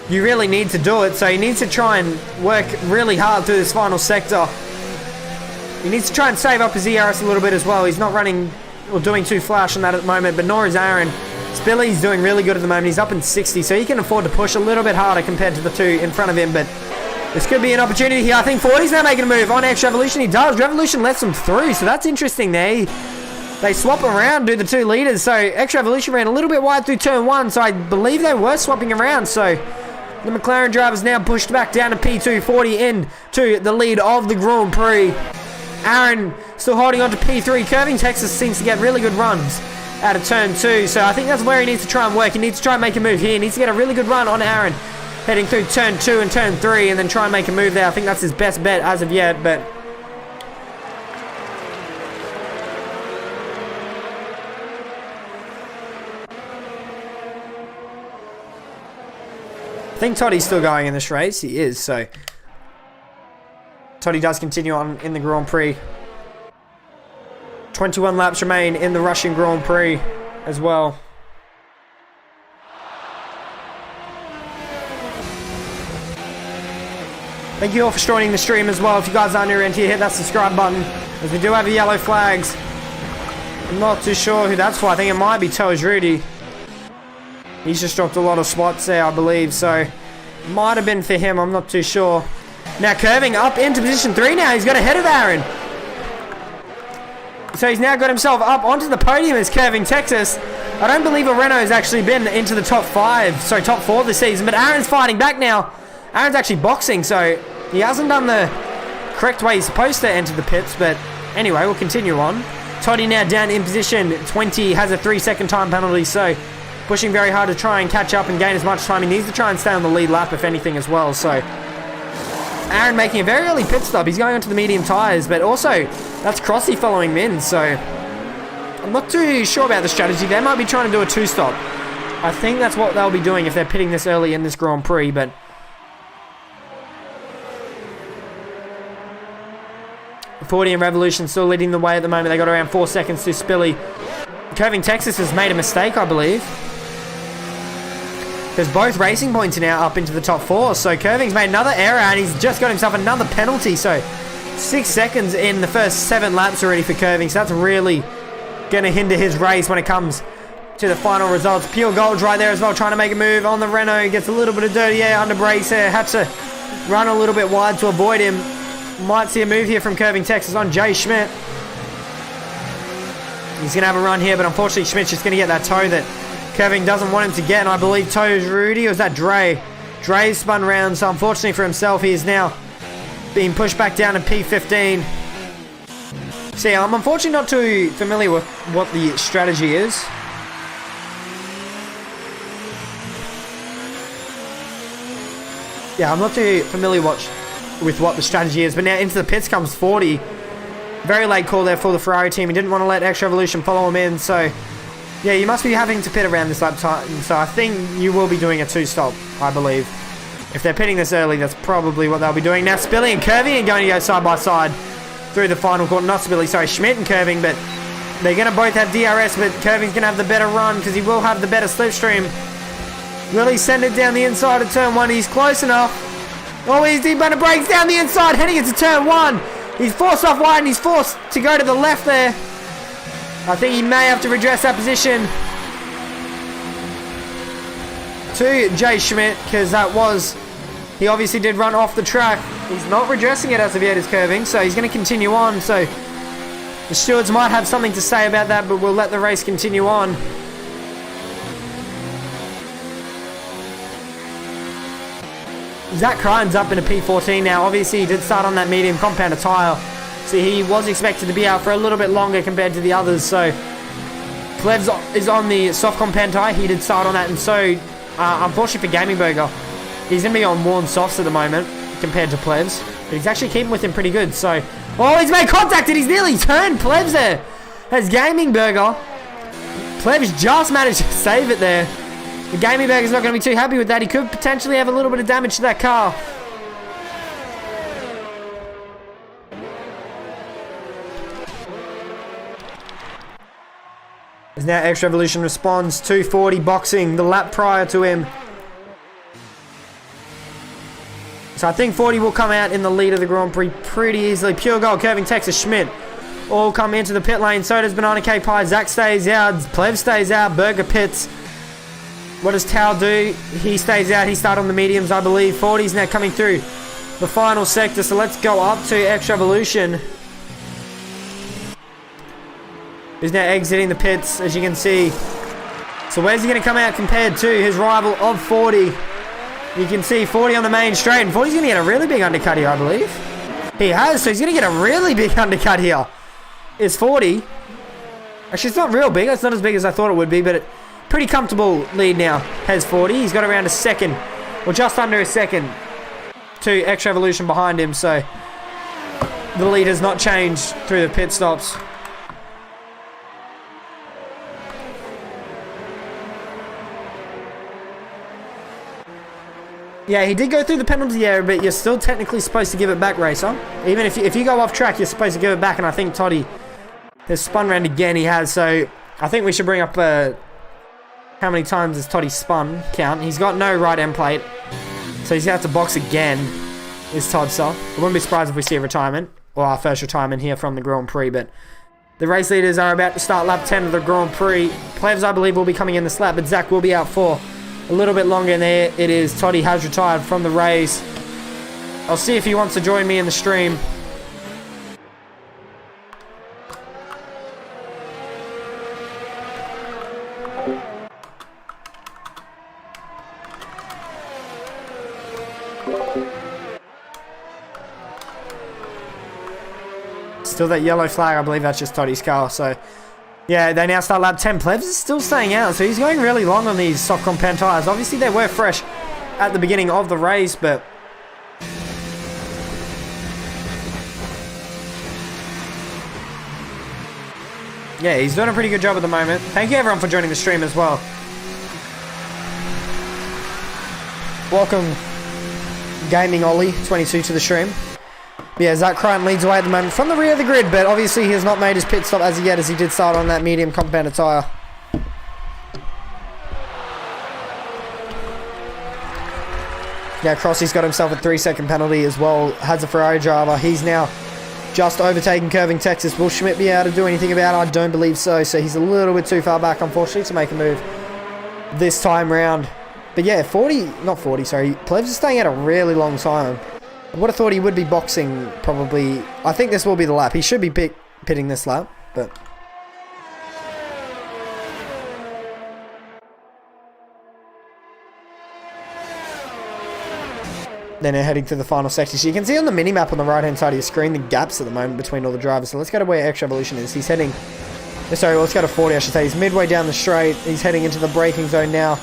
you really need to do it. So he needs to try and work really hard through this final sector. He needs to try and save up his ERS a little bit as well. He's not running or doing too flash on that at the moment, but nor is Aaron. Spilly's doing really good at the moment. He's up in 60, so he can afford to push a little bit harder compared to the two in front of him, but this could be an opportunity here. I think 40's now making a move on Extra Evolution. He does. Revolution lets him through, so that's interesting there. They swap around, do the two leaders, so Extra Evolution ran a little bit wide through turn 1, so I believe they were swapping around, so the McLaren driver's now pushed back down to P2, 40 into the lead of the Grand Prix. Aaron still holding on to P3. Curving Texas seems to get really good runs out of turn 2, so I think that's where he needs to try and work. He needs to try and make a move here. He needs to get a really good run on Aaron heading through turn 2 and turn 3, and then try and make a move there. I think that's his best bet as of yet, but I think Toddy's still going in this race. He is, so Toddy does continue on in the Grand Prix. 21 laps remain in the Russian Grand Prix as well. Thank you all for joining the stream as well. If you guys are new around here, hit that subscribe button, as we do have the yellow flags. I'm not too sure who that's for. I think it might be Toes Rudy. He's just dropped a lot of spots there, I believe, so might have been for him. I'm not too sure. Now curving up into position 3 now. He's got ahead of Aaron. So he's now got himself up onto the podium as Curving Texas. I don't believe a Renault has actually been into the top 4 this season, but Aaron's fighting back now. Aaron's actually boxing, so he hasn't done the correct way he's supposed to enter the pits, but anyway, we'll continue on. Toddy now down in position 20, has a 3-second time penalty, so pushing very hard to try and catch up and gain as much time. He needs to try and stay on the lead lap, if anything, as well, so Aaron making a very early pit stop. He's going onto the medium tyres, but also that's Crossy following him in, so I'm not too sure about the strategy. They might be trying to do a 2-stop. I think that's what they'll be doing if they're pitting this early in this Grand Prix, but Forty and Revolution still leading the way at the moment. They got around 4 seconds to Spilly. Curving Texas has made a mistake, I believe, because both Racing Points are now up into the top 4. So Curving's made another error and he's just got himself another penalty. So 6 seconds in the first 7 laps already for Curving. So that's really going to hinder his race when it comes to the final results. Pure Gold's right there as well, trying to make a move on the Renault. Gets a little bit of dirty air under brakes there. Had to run a little bit wide to avoid him. Might see a move here from Curving Texas on Jay Schmidt. He's going to have a run here, but unfortunately Schmidt's just going to get that toe that Curving doesn't want him to get, and I believe Toes Rudy, or was that Dre? Dre spun round, so unfortunately for himself, he is now being pushed back down to P15. So yeah, I'm unfortunately not too familiar with what the strategy is. Yeah, I'm not too familiar with what the strategy is, but now into the pits comes 40. Very late call there for the Ferrari team. He didn't want to let X Revolution follow him in, so yeah, you must be having to pit around this lap time, so I think you will be doing a 2-stop, I believe. If they're pitting this early, that's probably what they'll be doing. Now Spilly and Curving are going to go side by side through the final quarter. Not Spilly, sorry, Schmidt and Curving, but they're going to both have DRS, but Curving's going to have the better run because he will have the better slipstream. Will he send it down the inside of turn 1? He's close enough. Oh, he's deep under brakes down the inside, heading into turn 1. He's forced off wide and he's forced to go to the left there. I think he may have to redress that position to Jay Schmidt, because he obviously did run off the track. He's not redressing it as of yet, his Curving, so he's going to continue on. So the stewards might have something to say about that, but we'll let the race continue on. Zach Crichton's up in a P14 now. Obviously, he did start on that medium compounder tyre, so he was expected to be out for a little bit longer compared to the others. So Plevs is on the soft compound tyre. He did start on that, and so unfortunately for Gaming Burger, he's going to be on worn softs at the moment compared to Plevs, but he's actually keeping with him pretty good. So, oh, he's made contact and he's nearly turned Plevs there. As Gaming Burger, Plevs just managed to save it there. The Gaming Burger's not going to be too happy with that. He could potentially have a little bit of damage to that car. As now X Revolution responds to 40 boxing the lap prior to him. So I think 40 will come out in the lead of the Grand Prix pretty easily. Pure Gold, Curving Texas, Schmidt all come into the pit lane. So does Banana K Pie. Zach stays out. Plev stays out. Burger pits. What does Tao do? He stays out. He started on the mediums, I believe. 40's now coming through the final sector. So let's go up to X Revolution, who's now exiting the pits, as you can see. So where's he going to come out compared to his rival of 40? You can see 40 on the main straight, and 40's going to get a really big undercut here, I believe. He has, so he's going to get a really big undercut here. Is 40. Actually, it's not real big. It's not as big as I thought it would be, but pretty comfortable lead now has 40. He's got around a second, or just under a second, to X Revolution behind him, so the lead has not changed through the pit stops. Yeah, he did go through the penalty area, but you're still technically supposed to give it back, racer. Even if you go off track, you're supposed to give it back, and I think Toddy has spun around again. He has, so I think we should bring up how many times has Toddy spun count. He's got no right end plate, so he's going to have to box again. is Todster. I wouldn't be surprised if we see a retirement, or our first retirement here from the Grand Prix, but the race leaders are about to start lap 10 of the Grand Prix. Plevs, I believe, will be coming in this lap, but Zach will be out for a little bit longer. And there it is. Toddy has retired from the race. I'll see if he wants to join me in the stream. Still that yellow flag, I believe that's just Toddy's car. So, yeah, they now start lap 10. Plebs is still staying out, so he's going really long on these soft compound tyres. Obviously, they were fresh at the beginning of the race, but yeah, he's doing a pretty good job at the moment. Thank you, everyone, for joining the stream as well. Welcome, Gaming Ollie 22 to the stream. Yeah, Zach Crichton leads away at the moment from the rear of the grid, but obviously he has not made his pit stop as of yet, as he did start on that medium compounded tyre. Yeah, Crossy's got himself a 3-second penalty as well. Has a Ferrari driver. He's now just overtaken Curving Texas. Will Schmidt be able to do anything about it? I don't believe so. So he's a little bit too far back, unfortunately, to make a move this time round. But yeah, Plebs is staying out a really long time. I would have thought he would be boxing, probably. I think this will be the lap. He should be pitting this lap, but then they're heading to the final section. So you can see on the mini-map on the right-hand side of your screen the gaps at the moment between all the drivers. So let's go to where X Revolution is. He's heading... Sorry, let's go to 40, I should say. He's midway down the straight. He's heading into the braking zone now.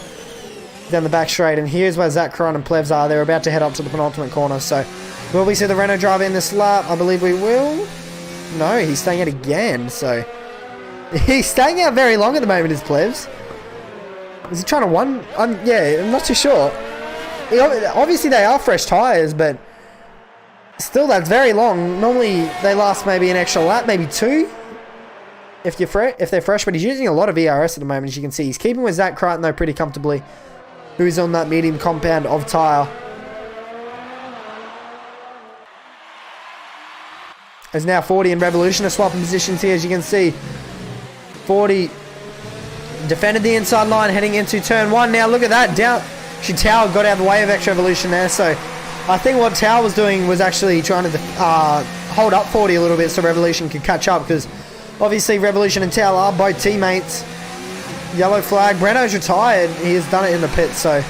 Down the back straight. And here's where Zach Cron and Plevs are. They're about to head up to the penultimate corner. So will we see the Renault driver in this lap? I believe we will. No, he's staying out again. So he's staying out very long at the moment, is Plevs. Is he trying to win? Yeah, I'm not too sure. Obviously they are fresh tyres, but still that's very long. Normally they last maybe an extra lap, maybe 2 if they're fresh, but he's using a lot of ERS at the moment, as you can see. He's keeping with Zach Crichton though pretty comfortably, who's on that medium compound of tyre. As now 40 and Revolution are swapping positions here, as you can see. 40 defended the inside line heading into turn 1. Now look at that, down. Actually, Tao got out of the way of X Revolution there, so I think what Tao was doing was actually trying to hold up 40 a little bit so Revolution could catch up, because obviously Revolution and Tao are both teammates. Yellow flag. Breno's retired. He has done it in the pit, so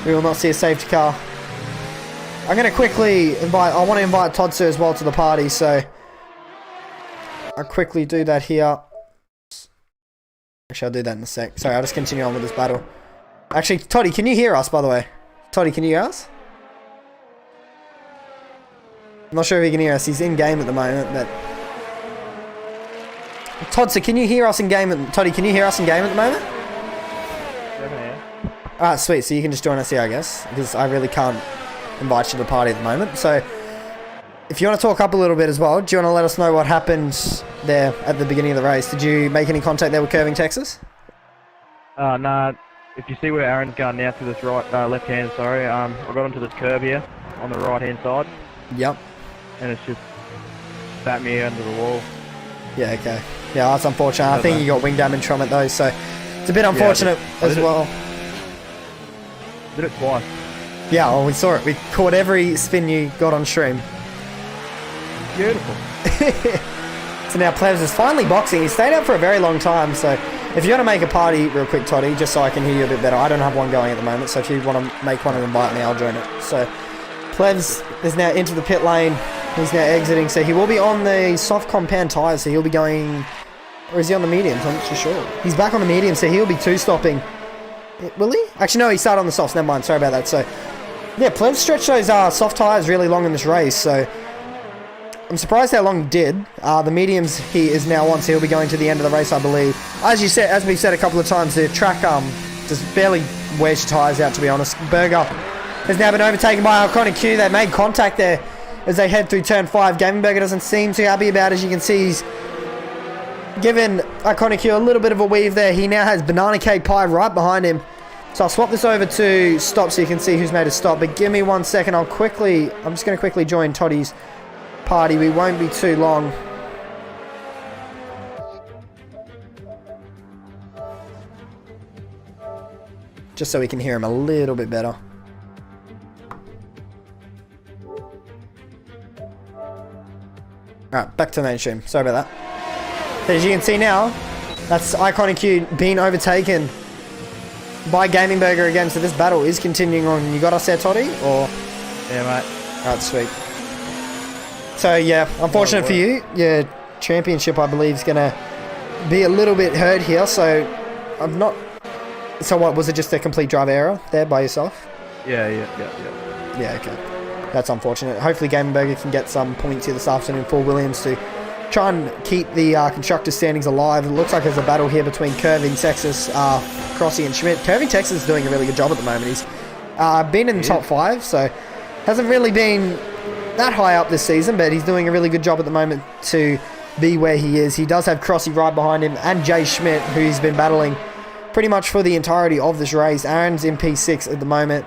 we will not see a safety car. I'm going to quickly invite... I want to invite Todd Sir as well to the party, so I'll quickly do that here. Actually, I'll do that in a sec. Sorry, I'll just continue on with this battle. Actually, Toddy, can you hear us, by the way? Toddy, can you hear us? I'm not sure if he can hear us. He's in-game at the moment, but... Todd, so can you hear us in-game? Toddy, can you hear us in-game at the moment? Yeah. Alright, sweet. So you can just join us here, I guess, because I really can't invite you to the party at the moment. So, if you want to talk up a little bit as well, do you want to let us know what happened there at the beginning of the race? Did you make any contact there with Curving Texas? Nah. If you see where Aaron's going now to this left hand, sorry, I got onto this curb here on the right hand side. Yep. And it's just spat me under the wall. Yeah, okay. Yeah, that's unfortunate. I think you got wing damage from it though, so it's a bit unfortunate as well. Did it twice. Yeah, well, we saw it. We caught every spin you got on stream. Beautiful. So now Plevs is finally boxing. He stayed out for a very long time, so if you want to make a party real quick, Toddy, just so I can hear you a bit better. I don't have one going at the moment, so if you want to make one and invite me, I'll join it. So Plevs is now into the pit lane. He's now exiting, so he will be on the soft compound tyres, so he'll be going... Or is he on the mediums? I'm not too sure. He's back on the medium, so he'll be 2-stopping. Will he? Actually, no, he started on the softs. Never mind, sorry about that. So, yeah, Plevs stretched those soft tyres really long in this race, so... I'm surprised how long he did. The mediums he is now on, so he'll be going to the end of the race, I believe. As we've said a couple of times, the track just barely wears your tyres out, to be honest. Berger has now been overtaken by Iconic Q. They made contact there as they head through turn 5. Gaming Berger doesn't seem too happy about it. As you can see, he's given Iconic Q a little bit of a weave there. He now has Banana Cake Pie right behind him So I'll swap this over to stop so you can see who's made a stop. But give me 1 second. I'm just going to quickly join Toddy's party. We won't be too long. Just so we can hear him a little bit better. Alright, back to the mainstream. Sorry about that. As you can see now, that's Iconic Q being overtaken by Gaming Burger again. So this battle is continuing on. You got us there, Toddy? Or? Yeah, mate. Alright, sweet. So yeah, unfortunate for you. Your championship, I believe, is going to be a little bit hurt here. So I'm not... So what, was it just a complete driver error there by yourself? Yeah. Yeah, okay. That's unfortunate. Hopefully Gaming Burger can get some points here this afternoon for Williams to try and keep the constructor standings alive. It looks like there's a battle here between Curving Texas, Crossy and Schmidt. Curving Texas is doing a really good job at the moment. He's been in the top 5, so hasn't really been that high up this season, but he's doing a really good job at the moment to be where he is. He does have Crossy right behind him and Jay Schmidt, who he's been battling pretty much for the entirety of this race. Aaron's in P6 at the moment.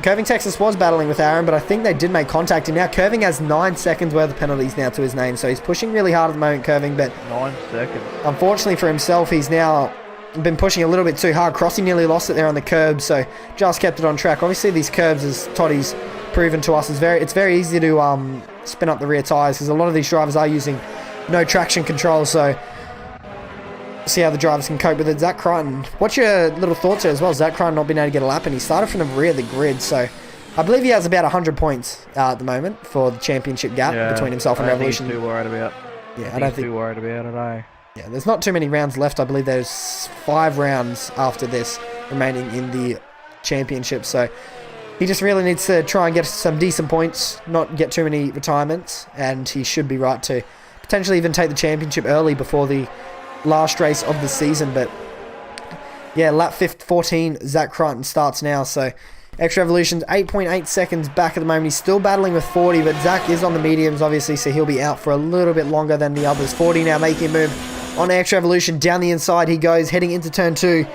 Curving Texas was battling with Aaron, but I think they did make contact, and now Curving has 9 seconds worth of penalties now to his name, so he's pushing really hard at the moment, Curving, but 9 seconds. Unfortunately for himself, he's now been pushing a little bit too hard. Crossy nearly lost it there on the curb, so just kept it on track. Obviously these curbs, as Toddy's proven to us, it's very easy to spin up the rear tyres, because a lot of these drivers are using no traction control, so see how the drivers can cope with it. Zach Crichton, what's your little thoughts here as well? Zach Crichton not being able to get a lap, and he started from the rear of the grid, so I believe he has about 100 points at the moment for the championship gap between himself and Revolution. I don't think he's too worried about. Yeah, I don't think too worried about it. Yeah, there's not too many rounds left. I believe there's 5 rounds after this remaining in the championship, so he just really needs to try and get some decent points, not get too many retirements, and he should be right to potentially even take the championship early before the last race of the season. But yeah, lap 14, Zach Crichton starts now, so X Revolution's 8.8 seconds back at the moment. He's still battling with 40, but Zach is on the mediums obviously, so he'll be out for a little bit longer than the others. 40 now making a move on X Revolution. Down the inside he goes, heading into turn 2,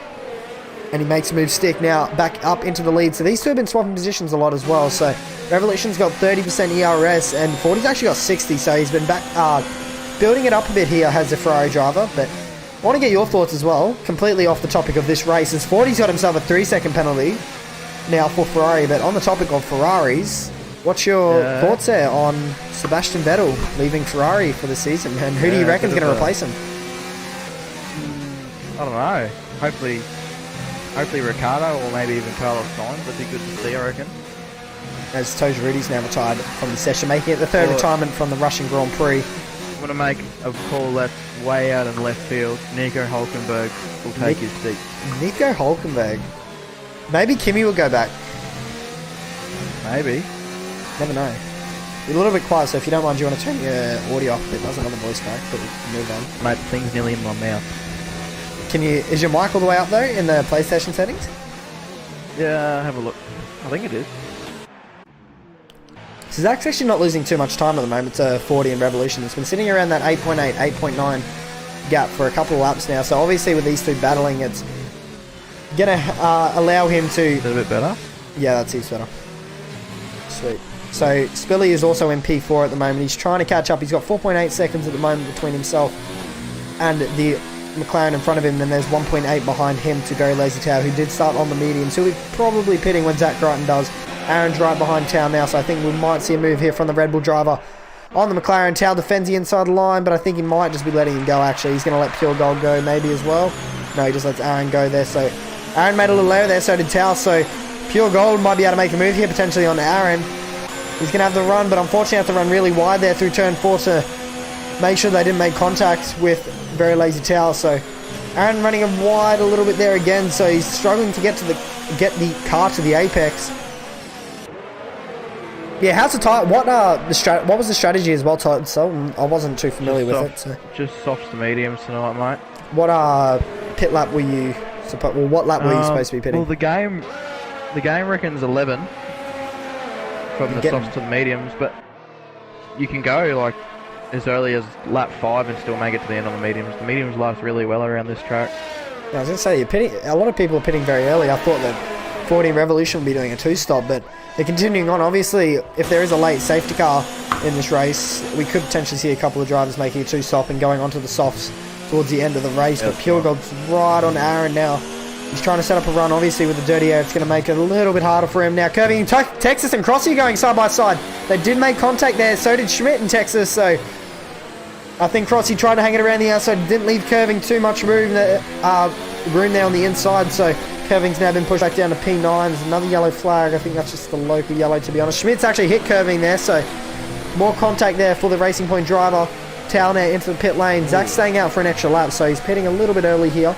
and he makes a move stick now back up into the lead. So these two have been swapping positions a lot as well, so Revolution's got 30% ERS and 40's actually got 60, so he's been back building it up a bit here as a Ferrari driver. But I want to get your thoughts as well, completely off the topic of this race, as 40's got himself a 3-second penalty now for Ferrari. But on the topic of Ferraris, what's your thoughts there on Sebastian Vettel leaving Ferrari for the season, and who do you reckon is going to replace him? I don't know. Hopefully Ricardo, or maybe even Carlos Sainz. That'd be good to see, I reckon. As Toja Rudy's now retired from the session, making it the third retirement from the Russian Grand Prix. I'm going to make a call that's way out in left field. Nico Hulkenberg will take his seat. Nico Hulkenberg. Maybe Kimi will go back. Maybe. Never know. You're a little bit quiet, so if you don't mind, you want to turn your audio off a bit. It doesn't have a voice crack, but we can move on. Mate, the thing's nearly in my mouth. Is your mic all the way up though in the PlayStation settings? Yeah, have a look. I think it is. So Zach's actually not losing too much time at the moment to 40 and Revolution. It's been sitting around that 8.8, 8.9 gap for a couple of laps now. So obviously with these two battling, it's going to allow him to... Is that a bit better? Yeah, that's heaps better. Sweet. So Spilly is also in P4 at the moment. He's trying to catch up. He's got 4.8 seconds at the moment between himself and the McLaren in front of him. And there's 1.8 behind him to Very Lazy Tower, who did start on the medium. So we're probably pitting when Zach Crichton does. Aaron's right behind Tao now, so I think we might see a move here from the Red Bull driver on the McLaren. Tao defends the inside line, but I think he might just be letting him go, actually. He's going to let Pure Gold go maybe as well. No, he just lets Aaron go there. So Aaron made a little error there, so did Tao. So Pure Gold might be able to make a move here, potentially on Aaron. He's going to have the run, but unfortunately have to run really wide there through turn 4 to make sure they didn't make contact with Very Lazy Tao. So Aaron running him wide a little bit there again, so he's struggling to get the car to the apex. Yeah, how's the tire? What was the strategy as well, so I wasn't too familiar with it. So. Just softs to mediums tonight, mate. What pit lap were you? Well, what lap were you supposed to be pitting? Well, the game reckons 11 from the softs to the mediums, but you can go like as early as lap 5 and still make it to the end on the mediums. The mediums last really well around this track. I was going to say, a lot of people are pitting very early. I thought that 14 Revolution would be doing a 2-stop, but they're continuing on. Obviously, if there is a late safety car in this race, we could potentially see a couple of drivers making a 2-stop and going onto the softs towards the end of the race. But Pure Gold's right on Aaron now. He's trying to set up a run. Obviously, with the dirty air, it's going to make it a little bit harder for him. Now, curving Texas and Crossy going side by side. They did make contact there. So did Schmidt and Texas. So I think Crossy tried to hang it around the outside. Didn't leave Curving too much room there on the inside. So Curving's now been pushed back down to P9. There's another yellow flag. I think that's just the local yellow, to be honest. Schmidt's actually hit Curving there. So more contact there for the Racing Point driver. Tao now into the pit lane. Zach's staying out for an extra lap. So he's pitting a little bit early here.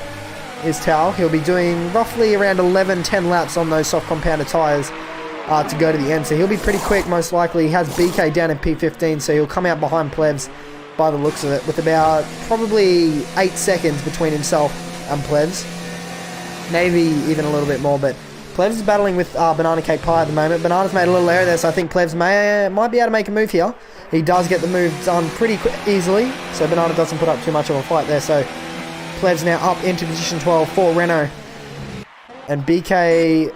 Is Tao. He'll be doing roughly around 10 laps on those soft compounded tyres to go to the end. So he'll be pretty quick, most likely. He has BK down in P15, so he'll come out behind Plebs by the looks of it, with about probably 8 seconds between himself and Plebs. Maybe even a little bit more, but Plebs is battling with Banana Cake Pie at the moment. Banana's made a little error there, so I think Plebs might be able to make a move here. He does get the move done pretty easily, so Banana doesn't put up too much of a fight there, so Plebs now up into position 12 for Renault. And BK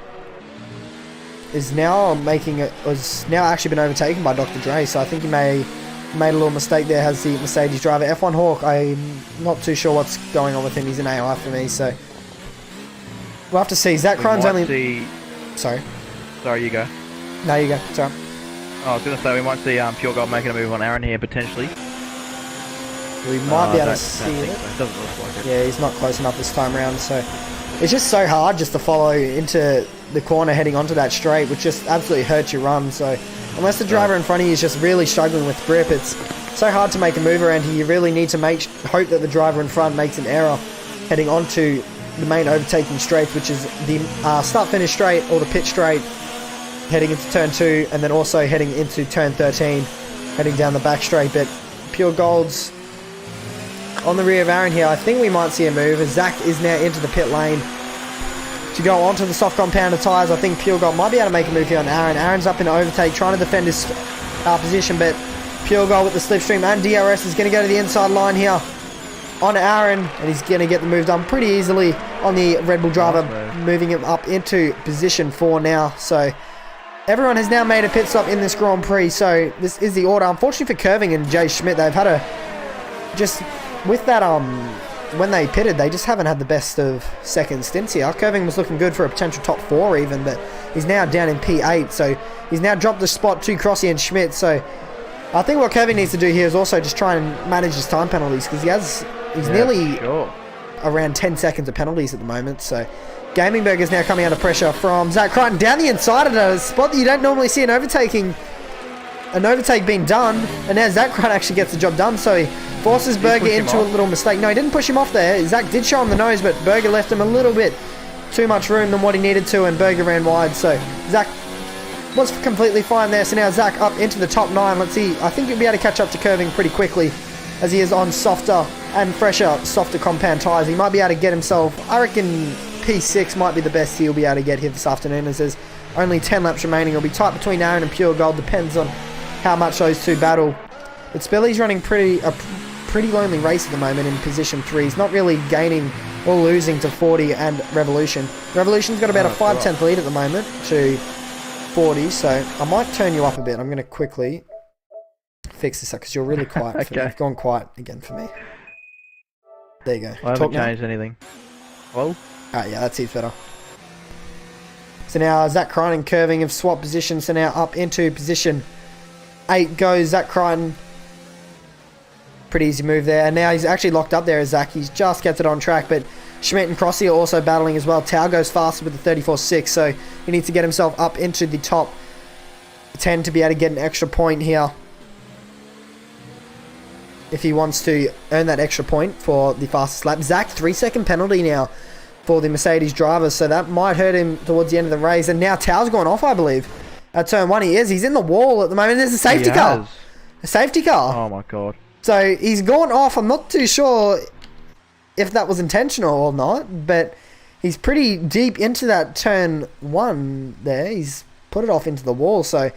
is now actually been overtaken by Dr. Dre, so I think he made a little mistake there, has the Mercedes driver. F1 Hawk, I'm not too sure what's going on with him. He's an AI for me, so we'll have to see. Zach Crime's only... Sorry, you go. No, you go. Sorry. Oh, I was going to say, we might see Pure Gold making a move on Aaron here, potentially. We might be able to see it. So. Doesn't look like it. Yeah, he's not close enough this time around, so it's just so hard just to follow into the corner heading onto that straight, which just absolutely hurts your run. So unless the driver in front of you is just really struggling with grip, it's so hard to make a move around here. You really need to hope that the driver in front makes an error heading onto the main overtaking straight, which is the start-finish straight or the pit straight, heading into turn 2, and then also heading into turn 13, heading down the back straight. But Pure Gold's on the rear of Aaron here. I think we might see a move as Zach is now into the pit lane to go onto the soft compounded tyres. I think Pure Gold might be able to make a move here on Aaron. Aaron's up in overtake, trying to defend his position, but Pure Gold with the slipstream and DRS is going to go to the inside line here on Aaron, and he's going to get the move done pretty easily on the Red Bull driver, moving him up into position 4 now. So everyone has now made a pit stop in this Grand Prix, so this is the order. Unfortunately for Curving and Jay Schmidt, they've had with that, when they pitted, they just haven't had the best of second stints here. Curving was looking good for a potential top 4 even, but he's now down in P8, so he's now dropped the spot to Crossy and Schmidt. So I think what Curving needs to do here is also just try and manage his time penalties, because he's nearly around 10 seconds of penalties at the moment. So Gaming Burger's now coming under pressure from Zach Crichton down the inside at a spot that you don't normally see an overtake being done, and now Zach Crichton actually gets the job done, so he forces Berger into a little mistake. No, he didn't push him off there. Zach did show him the nose, but Berger left him a little bit too much room than what he needed to, and Berger ran wide. So Zach was completely fine there. So now Zach up into the top 9. Let's see. I think he'll be able to catch up to Curving pretty quickly, as he is on softer compound tyres. He might be able to get himself, I reckon P6 might be the best he'll be able to get here this afternoon, as there's only 10 laps remaining. It'll be tight between Aaron and Pure Gold, depends on how much those two battle. But Spilly's running a pretty lonely race at the moment in position 3. He's not really gaining or losing to 40 and Revolution. Revolution's got about a 5/10 lead at the moment to 40, so I might turn you up a bit. I'm going to quickly fix this up because you're really quiet. Okay. You've gone quiet again for me. There you go. I haven't changed anything. Well? Alright, yeah, that seems better. So now Zach Crichton and Curving have swapped positions, so now up into position 8 goes Zach Crichton. Pretty easy move there. And now he's actually locked up there as Zach. He just gets it on track, but Schmidt and Crossy are also battling as well. Tao goes faster with the 34.6, so he needs to get himself up into the top 10 to be able to get an extra point here, if he wants to earn that extra point for the fastest lap. Zach, 3-second penalty now for the Mercedes driver, so that might hurt him towards the end of the race. And now Tao's gone off, I believe, at turn 1. He's in the wall at the moment. There's a safety car. A safety car. Oh my god. So he's gone off. I'm not too sure if that was intentional or not, but he's pretty deep into that turn 1 there. He's put it off into the wall, so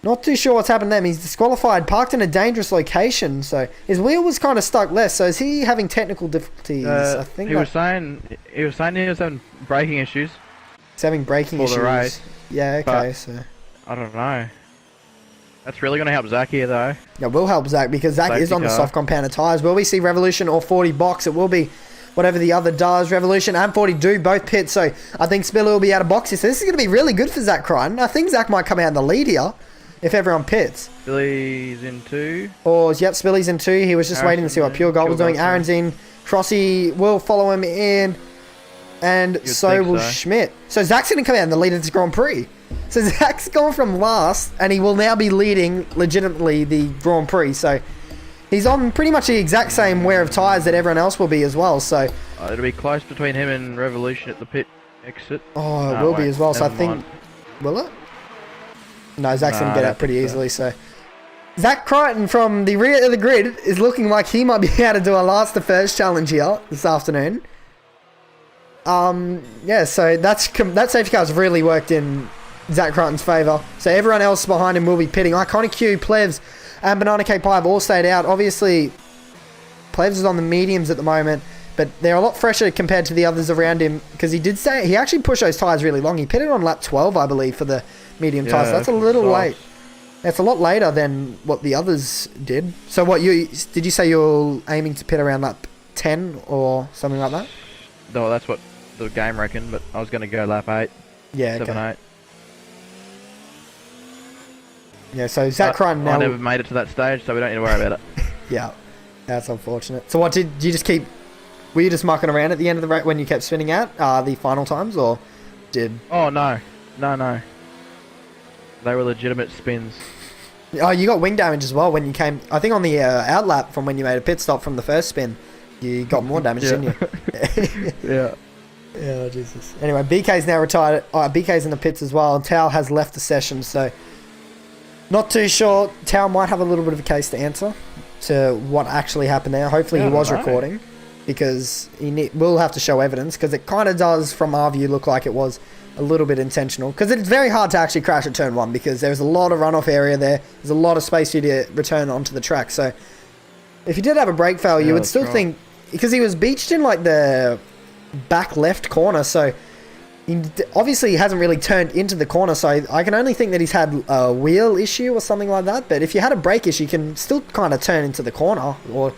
Not too sure what's happened to him. He's disqualified, parked in a dangerous location, so his wheel was kind of stuck left. So is he having technical difficulties? I think he was saying he was having braking issues. He's having braking issues. For the race. Yeah, okay, so I don't know. That's really going to help Zach here, though. Yeah, will help Zach because Zach Safety is on the car. soft compounded tyres. Will we see Revolution or 40 box? It will be whatever the other does. Revolution and 40 do both pit, so I think Spiller will be out of box here. So this is going to be really good for Zach Crichton. I think Zach might come out in the lead here if everyone pits. Billy's in 2. Or, yep, Spilly's in 2. He was just waiting to see what Pure Gold was doing. Pure Gold's Aaron's in. Crossy will follow him in. And so will Schmidt. So Zach's going to come out in the lead of this Grand Prix. So Zach's gone from last, and he will now be leading legitimately the Grand Prix. So he's on pretty much the exact same wear of tyres that everyone else will be as well. So it'll be close between him and Revolution at the pit exit. oh, it will be as well. So I think will it? No, Zach's going to get out pretty easily. So Zach Crichton from the rear of the grid is looking like he might be able to do a last to first challenge here this afternoon. Yeah, so that safety car's really worked in Zach Crichton's favour. So everyone else behind him will be pitting. Iconic Q, Plevs, and Banana Cake Pie have all stayed out. Obviously, Plevs is on the mediums at the moment, but they're a lot fresher compared to the others around him because he did say he actually pushed those tyres really long. He pitted on lap 12, I believe, for the medium tyres. So that's a little late. That's a lot later than what the others did. So what did you say you're aiming to pit around lap 10 or something like that? No, that's what the game reckoned, but I was going to go lap 8. Yeah, 7, okay. 8. Yeah, so Zach Crichton now... I never made it to that stage, so we don't need to worry about it. Yeah, that's unfortunate. So what did you just keep... Were you just mucking around at the end of the race when you kept spinning out the final times, or did... Oh, no. No. They were legitimate spins. Oh, you got wing damage as well when you came... I think on the outlap from when you made a pit stop from the first spin, you got more damage, didn't you? Yeah. Yeah, Jesus. Anyway, BK's now retired. BK's in the pits as well, and Tao has left the session, so... Not too sure. Tao might have a little bit of a case to answer to what actually happened there. Hopefully he was recording, because we'll have to show evidence, because it kind of does, from our view, look like it was a little bit intentional. Because it's very hard to actually crash at turn 1, because there's a lot of runoff area there. There's a lot of space for you to return onto the track. So if you did have a brake fail, you would still think... Because he was beached in like the back left corner, so... He obviously hasn't really turned into the corner, so I can only think that he's had a wheel issue or something like that. But if you had a brake issue, you can still kind of turn into the corner or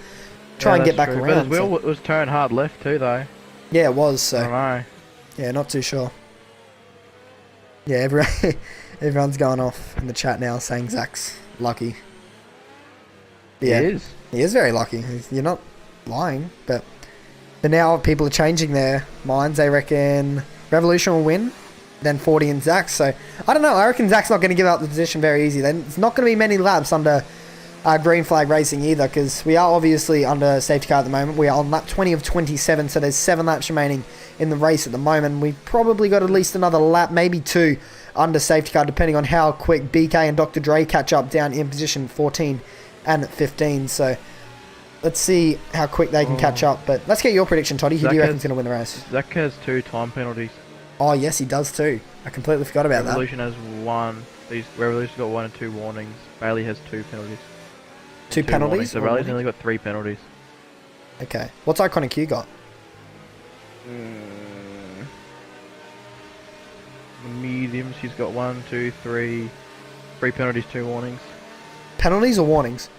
try and get back around. But his wheel was turned hard left too, though. Yeah, it was. So I don't know. Yeah, not too sure. Yeah, everyone's going off in the chat now saying Zach's lucky. Yeah, he is very lucky. You're not lying, but now people are changing their minds. They reckon Revolution will win, then 40 and Zach. So, I don't know. I reckon Zach's not going to give up the position very easy. Then it's not going to be many laps under green flag racing either, because we are obviously under safety car at the moment. We are on lap 20 of 27, so there's 7 laps remaining in the race at the moment. We've probably got at least another lap, maybe 2, under safety car, depending on how quick BK and Dr. Dre catch up down in position 14 and 15. So, let's see how quick they can catch up. But let's get your prediction, Toddy. Who do you reckon's going to win the race? Zach has 2 time penalties. Oh, yes, he does too. I completely forgot about Revolution has 1. Revolution's got 1 and 2 warnings. Bailey has 2 penalties. 2 penalties? Warnings. So Bailey's only got 3 penalties. Okay. What's Iconic Q got? Medium, she's got 1, 2, 3. 3 penalties, 2 warnings. Penalties or warnings?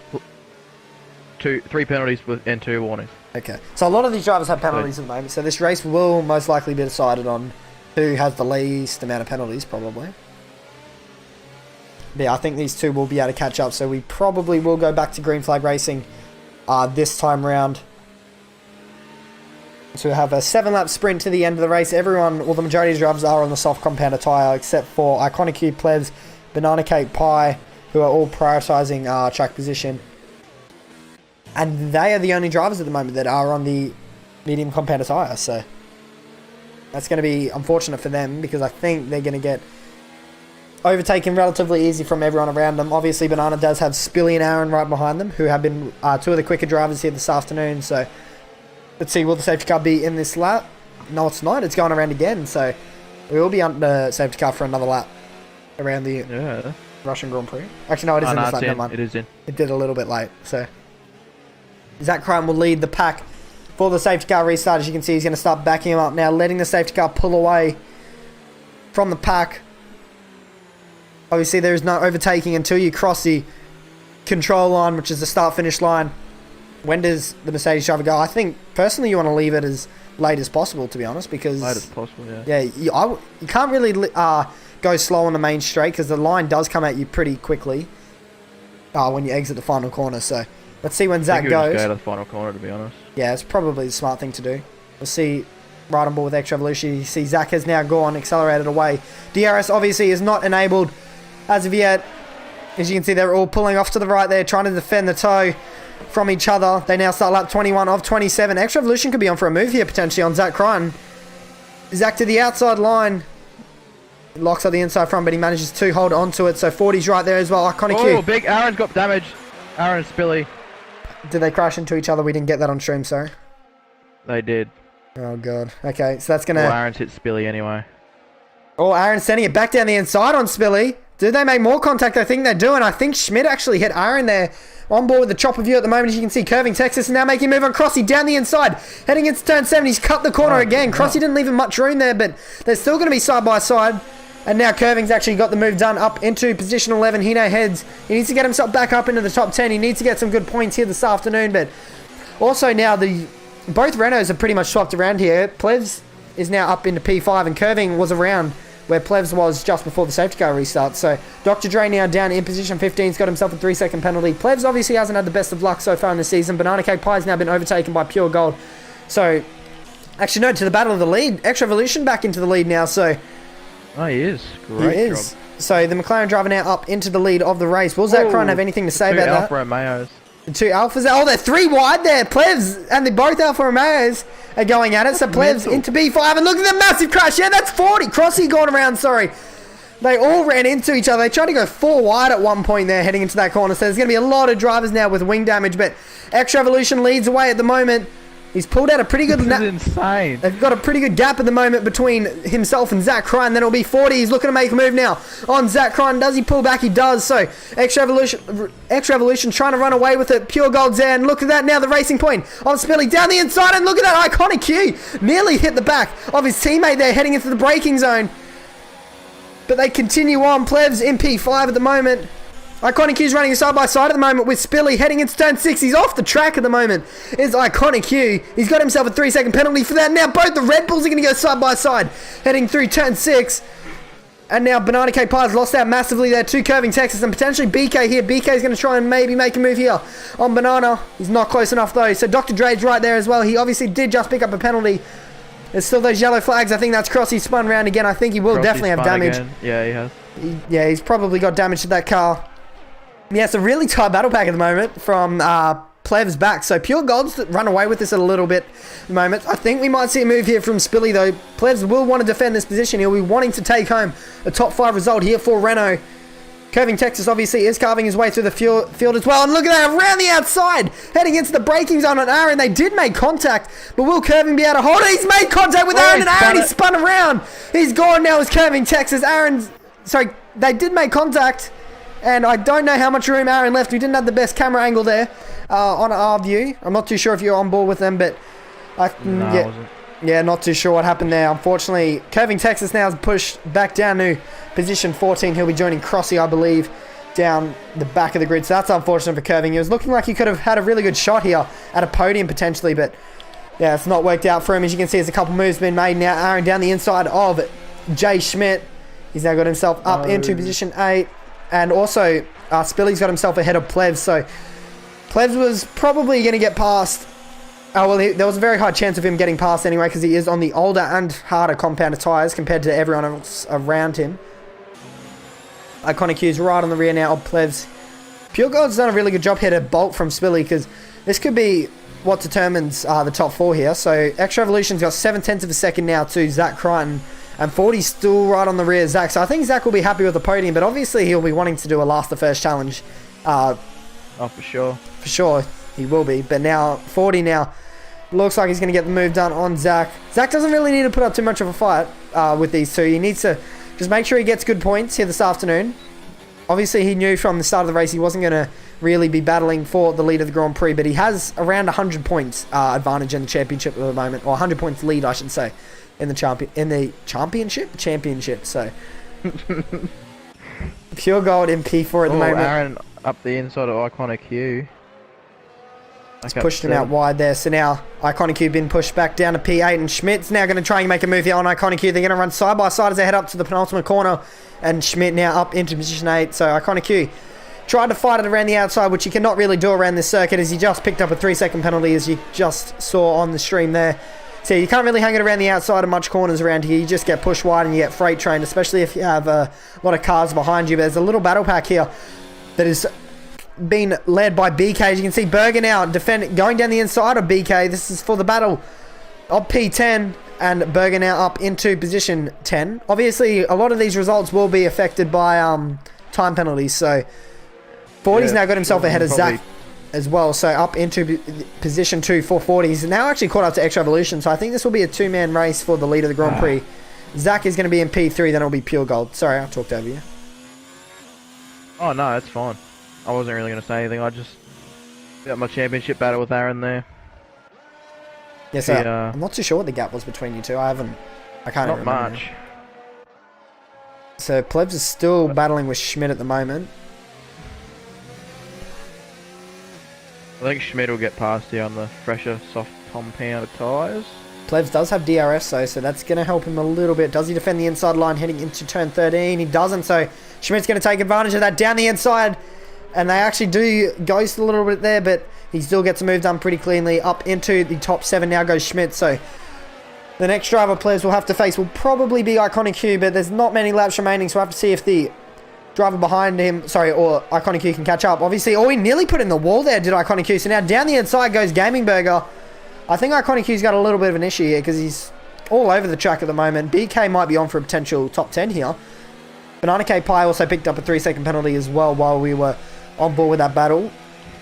3 penalties and 2 warnings. Okay. So a lot of these drivers have penalties at the moment. So this race will most likely be decided on who has the least amount of penalties, probably. But yeah, I think these two will be able to catch up. So we probably will go back to green flag racing this time round. So we have a 7-lap sprint to the end of the race. Everyone, well, the majority of drivers are on the soft compounder tyre, except for Iconic Q, Plebs, Banana Cake Pie, who are all prioritising track position. And they are the only drivers at the moment that are on the medium compounder tyre. So that's going to be unfortunate for them, because I think they're going to get overtaken relatively easy from everyone around them. Obviously, Banana does have Spilly and Aaron right behind them, who have been 2 of the quicker drivers here this afternoon. So let's see, will the safety car be in this lap? No, it's not. It's going around again. So we will be under safety car for another lap around the Russian Grand Prix. Actually, no, it is in this lap. Never mind. It is in. It did a little bit late, so. Zach Crane will lead the pack for the safety car restart. As you can see, he's going to start backing him up now, letting the safety car pull away from the pack. Obviously, there is no overtaking until you cross the control line, which is the start-finish line. When does the Mercedes driver go? I think, personally, you want to leave it as late as possible, to be honest, because... Late as possible, yeah. Yeah, you can't really go slow on the main straight, because the line does come at you pretty quickly when you exit the final corner, so... Let's see when Zach goes. Just go to the final corner, to be honest. Yeah, it's probably the smart thing to do. We'll see right on board with Extra Evolution. You see Zach has now gone, accelerated away. DRS obviously is not enabled as of yet. As you can see, they're all pulling off to the right there, trying to defend the toe from each other. They now start lap 21 of 27. Extra Evolution could be on for a move here, potentially, on Zach Cryan. Zach to the outside line. Locks on the inside front, but he manages to hold on to it. So 40's right there as well. Iconic Q. Oh, big. Aaron's got damage. Aaron and Spilly. Did they crash into each other? We didn't get that on stream, sorry. They did. Oh, God. Okay, so that's going to... Well, Aaron's hit Spilly anyway. Oh, Aaron's sending it back down the inside on Spilly. Did they make more contact? I think they're doing. I think Schmidt actually hit Aaron there. On board with the chopper view at the moment, as you can see, curving Texas and now making a move on Crossy down the inside. Heading into turn 7, he's cut the corner again. Crossy didn't leave him much room there, but they're still going to be side by side. And now Curving's actually got the move done up into position 11. He now heads. He needs to get himself back up into the top 10. He needs to get some good points here this afternoon. But also now both Renaults are pretty much swapped around here. Plevs is now up into P5 and Curving was around where Plevs was just before the safety car restart. So Dr. Dre now down in position 15. He's got himself a 3-second penalty. Plevs obviously hasn't had the best of luck so far in the season. Banana Cake Pie has now been overtaken by Pure Gold. So actually no, to the battle of the lead. Extra Evolution back into the lead now. So... Oh, he is. Great job. So the McLaren driver now up into the lead of the race. Will Zach Cryan have anything to say about that? Alfa Romeos. The two Alphas. Oh, they're 3 wide there. Plevs and both Alfa Romeos are going at it. So Plevs into B5 and look at the massive crash. Yeah, that's 40. Crossy going around, sorry. They all ran into each other. They tried to go 4 wide at one point there heading into that corner. So there's going to be a lot of drivers now with wing damage. But Extra Evolution leads away at the moment. He's pulled out a pretty good... This is insane. They've got a pretty good gap at the moment between himself and Zach Cryan. Then it'll be 40. He's looking to make a move now on Zach Cryan. Does he pull back? He does. So Extra Evolution trying to run away with it. Pure Gold's there. And look at that now. The racing point on Spilly down the inside. And look at that Iconic Q. Nearly hit the back of his teammate there heading into the braking zone. But they continue on. Plevs in P5 at the moment. Iconic Q's running side by side at the moment with Spilly heading into turn 6. He's off the track at the moment. It's Iconic Q. He's got himself a 3-second penalty for that. Now both the Red Bulls are going to go side by side heading through turn 6. And now Banana Cake Pie's lost out massively there to Curving Texas and potentially BK here. BK is going to try and maybe make a move here on Banana. He's not close enough though. So Dr. Dre's right there as well. He obviously did just pick up a penalty. There's still those yellow flags. I think that's Crossy spun round again. I think he will definitely have damage. Again. Yeah, he has. Yeah, he's probably got damage to that car. Yeah, it's a really tight battle pack at the moment from Plevs back. So Pure Gold's run away with this a little bit at the moment. I think we might see a move here from Spilly though. Plevs will want to defend this position. He'll be wanting to take home a top 5 result here for Renault. Curving Texas obviously is carving his way through the field as well. And look at that, around the outside, heading into the braking zone on Aaron. They did make contact, but will Curving be able to hold it? He's made contact with Aaron, and Aaron, he spun around. He's gone now as Curving Texas. They did make contact. And I don't know how much room Aaron left. We didn't have the best camera angle there on our view. I'm not too sure if you're on board with them, but I wasn't. Yeah, not too sure what happened there. Unfortunately, Curving Texas now is pushed back down to position 14. He'll be joining Crossy, I believe, down the back of the grid. So that's unfortunate for Curving. It was looking like he could have had a really good shot here at a podium potentially, but yeah, it's not worked out for him. As you can see, there's a couple moves been made now. Aaron down the inside of Jay Schmidt. He's now got himself up into position 8. And also, Spilly's got himself ahead of Plevs. So, Plevs was probably going to get past. There was a very high chance of him getting past anyway because he is on the older and harder compounded tyres compared to everyone else around him. Iconic Q's right on the rear now of Plevs. Pure Gold's done a really good job here to bolt from Spilly because this could be what determines the top 4 here. So, Extra Evolution's got 7/10 of a second now to Zach Crichton. And 40's still right on the rear of Zach. So I think Zach will be happy with the podium, but obviously he'll be wanting to do a last to first challenge. Oh, for sure. For sure, he will be. But now, 40 now, looks like he's going to get the move done on Zach. Zach doesn't really need to put up too much of a fight with these two. He needs to just make sure he gets good points here this afternoon. obviously he knew from the start of the race he wasn't going to really be battling for the lead of the Grand Prix, but he has around 100 points advantage in the championship at the moment, or 100 points lead, I should say, in the championship. So pure gold in P4 at the moment. Aaron up the inside of Iconic Q. It's pushed him out wide there. So now Iconic Q been pushed back down to P8, and Schmidt's now going to try and make a move here on Iconic Q. They're going to run side by side as they head up to the penultimate corner, and Schmidt now up into position 8. So Iconic Q tried to fight it around the outside, which you cannot really do around this circuit, as he just picked up a 3-second penalty, as you just saw on the stream there. So you can't really hang it around the outside of much corners around here. You just get pushed wide and you get freight trained, especially if you have a lot of cars behind you. But there's a little battle pack here that is being led by BK. As you can see, Berger now going down the inside of BK. This is for the battle of P10, and Berger now up into position 10. Obviously, a lot of these results will be affected by time penalties. So 40's now got himself ahead of Zach as well. So up into position 2 for 40. He's now actually caught up to Extra Evolution. So I think this will be a 2-man race for the lead of the Grand Prix. Zach is going to be in P3, then it'll be pure gold. Sorry, I talked over you. Oh no, that's fine. I wasn't really going to say anything. I just got my championship battle with Aaron there. Yeah, so I'm not too sure what the gap was between you two. I can't remember. Not much. So Plebs is still battling with Schmidt at the moment. I think Schmidt will get past here on the fresher, soft compound tyres. Plebs does have DRS though, so that's going to help him a little bit. Does he defend the inside line heading into turn 13? He doesn't, so Schmidt's going to take advantage of that down the inside. And they actually do ghost a little bit there, but he still gets a move done pretty cleanly. Up into the top 7 now goes Schmidt. So the next driver Plebs will have to face will probably be Iconic Q, but there's not many laps remaining, so we'll have to see if the driver behind him, or Iconic Q can catch up. Obviously, he nearly put in the wall there, did Iconic Q. So now down the inside goes Gaming Burger. I think Iconic Q's got a little bit of an issue here because he's all over the track at the moment. BK might be on for a potential top 10 here. Banana K Pie also picked up a 3-second penalty as well while we were on board with that battle.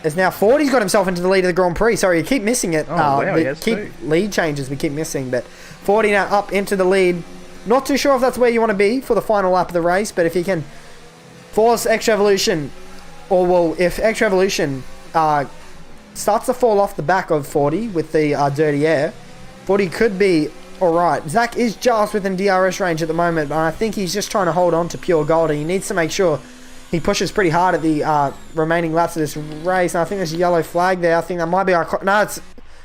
As now 40's got himself into the lead of the Grand Prix. Sorry, you keep missing it. Lead changes we keep missing, but 40 now up into the lead. Not too sure if that's where you want to be for the final lap of the race, but if you can force Extra Evolution, or well, if Extra Evolution starts to fall off the back of 40 with the dirty air, 40 could be alright. Zach is just within DRS range at the moment, but I think he's just trying to hold on to pure gold, and he needs to make sure he pushes pretty hard at the remaining laps of this race. And I think there's a yellow flag there. I think that might be no, it's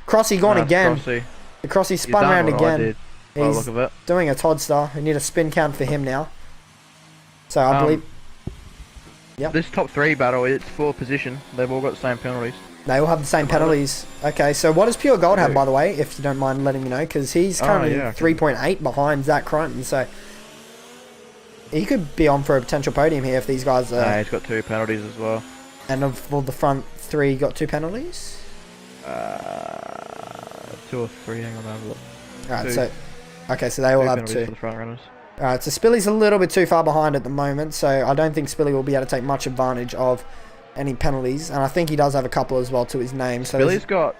Crossy gone again. Crossy. The Crossy spun around again. He's look of it. Doing a Todd Star. We need a spin count for him now. So I believe. Yep. This top 3 battle, it's for position. They've all got the same penalties. They all have the same penalties. Okay, so what does Pure Gold have, by the way, if you don't mind letting me know? Because he's currently 3.8 behind Zach Crichton, so he could be on for a potential podium here if these guys are... No, he's got 2 penalties as well. And for the front 3 got 2 penalties? 2 or 3, hang on, I'll have a look. Alright, so... Okay, so they all have 2. For the front runners. Alright, so Spilly's a little bit too far behind at the moment, so I don't think Spilly will be able to take much advantage of any penalties, and I think he does have a couple as well to his name. So Spilly's got...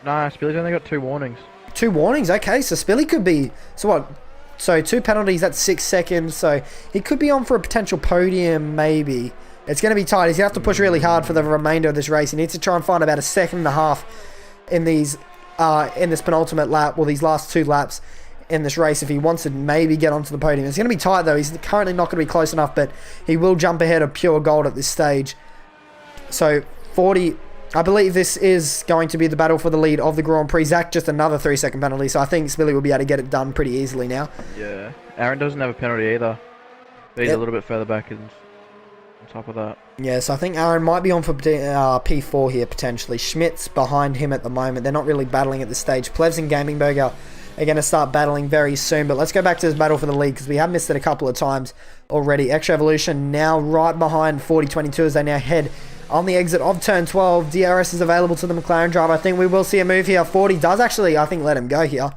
Nah, Spilly's only got 2 warnings. 2 warnings? Okay, so Spilly could be... So what? So 2 penalties, that's 6 seconds, so he could be on for a potential podium, maybe. It's going to be tight. He's going to have to push really hard for the remainder of this race. He needs to try and find about 1.5 seconds in these... in this penultimate lap, well, these last 2 laps in this race, if he wants to maybe get onto the podium. It's going to be tight though. He's currently not going to be close enough, but he will jump ahead of Pure Gold at this stage. So 40, I believe this is going to be the battle for the lead of the Grand Prix. Zach just another 3-second penalty, so I think Spilly will be able to get it done pretty easily now. Yeah, Aaron doesn't have a penalty either. He's a little bit further back on top of that. Yeah, so I think Aaron might be on for P4 here potentially. Schmidt's behind him at the moment. They're not really battling at this stage. Plevs and Gaming Burger are going to start battling very soon, but let's go back to this battle for the lead because we have missed it a couple of times already. Extra Evolution now right behind 4022 as they now head on the exit of turn 12. DRS is available to the McLaren driver. I think we will see a move here. 40 does actually, I think, let him go here.